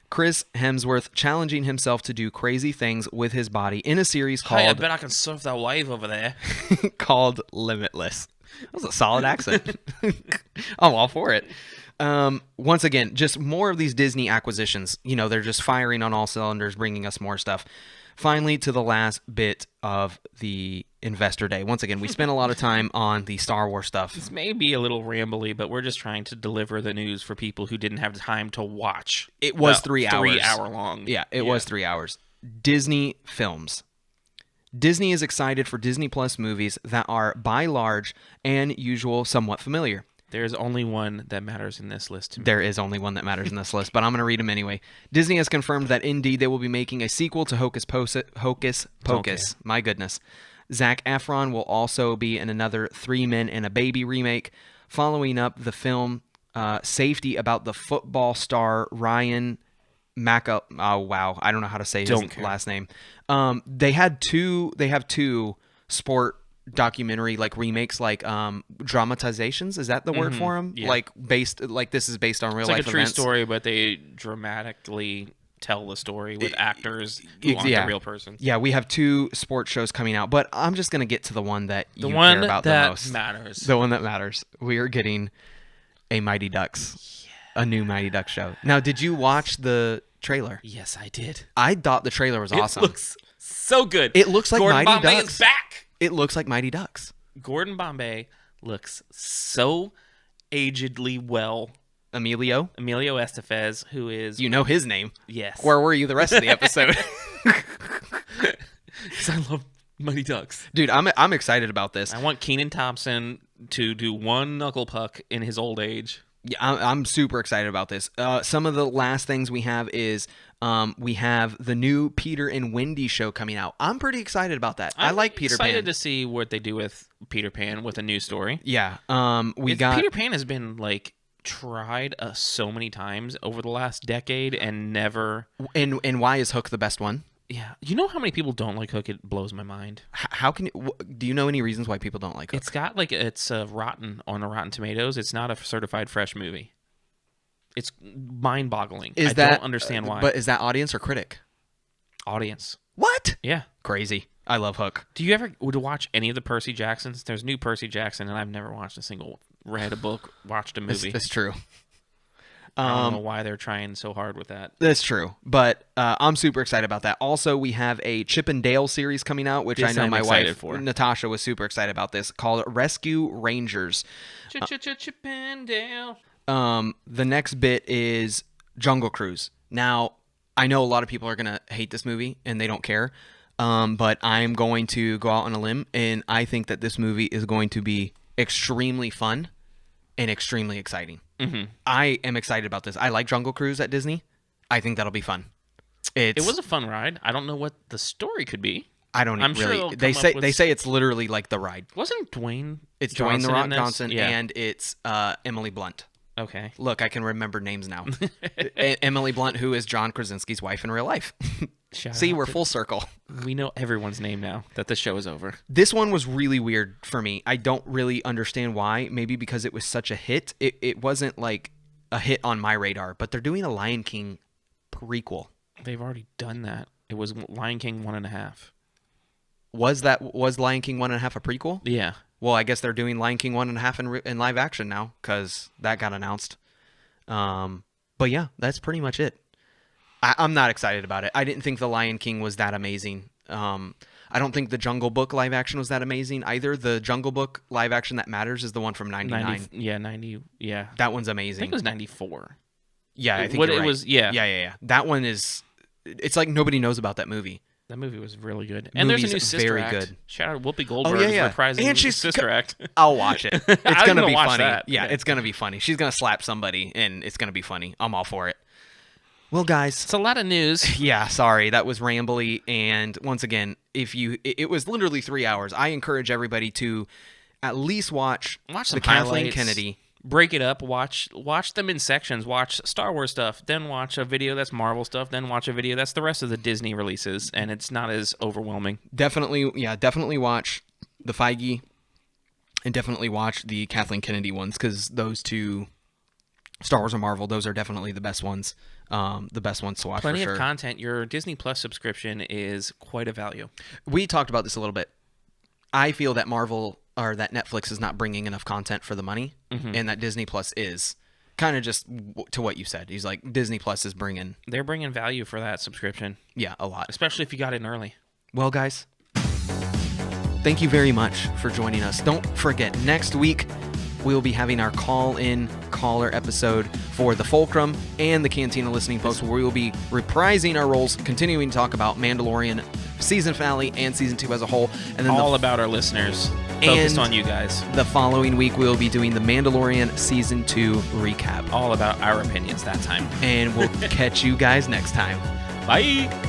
Chris Hemsworth challenging himself to do crazy things with his body in a series called... Hey, I bet I can surf that wave over there. called Limitless. That was a solid accent. I'm all for it. Once again, just more of these Disney acquisitions. You know, they're just firing on all cylinders, bringing us more stuff. Finally, to the last bit of the Investor Day. Once again, we spent a lot of time on the Star Wars stuff. This may be a little rambly, but we're just trying to deliver the news for people who didn't have time to watch. It was 3 hours. 3 hour long. Yeah, it was 3 hours. Disney films. Disney is excited for Disney Plus movies that are, by large and usual, somewhat familiar. There's only one that matters in this list to me. There is only one that matters in this list, but I'm going to read them anyway. Disney has confirmed that indeed they will be making a sequel to Hocus Pocus. Okay. My goodness. Zac Efron will also be in another Three Men and a Baby remake, following up the film Safety about the football star Ryan Maca. Oh wow, I don't know how to say his last name. They have two sport documentary like remakes, like dramatizations. Is that the word for them? Yeah. Like this is based on real life events. It's like a true events. story, but they dramatically tell the story with actors who aren't the real person. Yeah, we have two sports shows coming out, but I'm just going to get to the one that you care about the most. Matters. The one that matters. We are getting a Mighty Ducks, a new Mighty Ducks show. Now, did you watch the trailer? Yes, I did. I thought the trailer was awesome. It looks so good. It looks like Gordon Mighty Bombay Ducks. Is back. It looks like Mighty Ducks. Gordon Bombay looks so agedly well. Emilio Estevez, who is... You know his name. Yes. Where were you the rest of the episode? Because I love Mighty Ducks. Dude, I'm excited about this. I want Kenan Thompson to do one knuckle puck in his old age. Yeah, I'm super excited about this. Some of the last things we have is we have the new Peter and Wendy show coming out. I'm pretty excited about that. I like Peter Pan. I'm excited to see what they do with Peter Pan with a new story. Yeah. Peter Pan has been like tried so many times over the last decade and never. And why is Hook the best one? Yeah, you know how many people don't like Hook? It blows my mind. How can do you know any reasons why people don't like Hook? It's got it's rotten on the Rotten Tomatoes. It's not a certified fresh movie. It's mind-boggling. I don't understand why. But is that audience or critic? Audience. What? Yeah. Crazy. I love Hook. Do you ever watch any of the Percy Jacksons? There's new Percy Jackson, and I've never watched a single, read a book, watched a movie. It's true. I don't know why they're trying so hard with that. That's true, but I'm super excited about that. Also, we have a Chip and Dale series coming out, which I know my wife Natasha was super excited about. This called Rescue Rangers. Chip and Dale. The next bit is Jungle Cruise. Now, I know a lot of people are gonna hate this movie and they don't care, but I'm going to go out on a limb, and I think that this movie is going to be extremely fun and extremely exciting. Mm-hmm. I am excited about this. I like Jungle Cruise at Disney. I think that'll be fun. It was a fun ride. I don't know what the story could be. I don't I'm really. Sure they say it's literally like the ride. Wasn't Dwayne? It's Johnson Dwayne the Rock in this? Johnson, Yeah. and it's Emily Blunt. Okay. Look, I can remember names now. Emily Blunt, who is John Krasinski's wife in real life. See, we're full circle. We know everyone's name now that the show is over. This one was really weird for me. I don't really understand why. Maybe because it was such a hit. It wasn't like a hit on my radar, but they're doing a Lion King prequel. They've already done that. It was Lion King 1.5. Was Lion King 1.5 a prequel? Yeah. Well, I guess they're doing Lion King 1.5 in live action now because that got announced. But yeah, that's pretty much it. I'm not excited about it. I didn't think The Lion King was that amazing. I don't think the Jungle Book live action was that amazing either. The Jungle Book live action that matters is the one from 99. 90. Yeah. That one's amazing. I think it was 94. Yeah, I think you're right. Was. Yeah. Yeah. That one is. It's like nobody knows about that movie. That movie was really good. And there's a new Sister very Act. Good. Shout out Whoopi Goldberg reprising and she's Sister Act. I'll watch it. It's going to be funny. That. Yeah, it's going to be funny. She's going to slap somebody, and it's going to be funny. I'm all for it. Well, guys. It's a lot of news. Yeah, sorry. That was rambly. And once again, it was literally 3 hours. I encourage everybody to at least watch some the Kathleen highlights. Kennedy. Break it up. Watch them in sections. Watch Star Wars stuff, then watch a video that's Marvel stuff, then watch a video that's the rest of the Disney releases, and it's not as overwhelming. Definitely watch the Feige, and definitely watch the Kathleen Kennedy ones, because those two, Star Wars and Marvel, those are definitely the best ones. The best ones to watch. Plenty for sure. of content. Your Disney Plus subscription is quite a value. We talked about this a little bit. I feel that that Netflix is not bringing enough content for the money, and that Disney Plus is. Kind of just to what you said. He's like, Disney Plus is bringing. They're bringing value for that subscription. Yeah, a lot. Especially if you got in early. Well, guys, thank you very much for joining us. Don't forget, next week we'll be having our call-in caller episode for the Fulcrum and the Cantina Listening Post, where we will be reprising our roles, continuing to talk about Mandalorian season finale and season 2 as a whole, and then all about our listeners. Focused on you guys. The following week we'll be doing the Mandalorian season 2 recap. All about our opinions that time. And we'll catch you guys next time. Bye.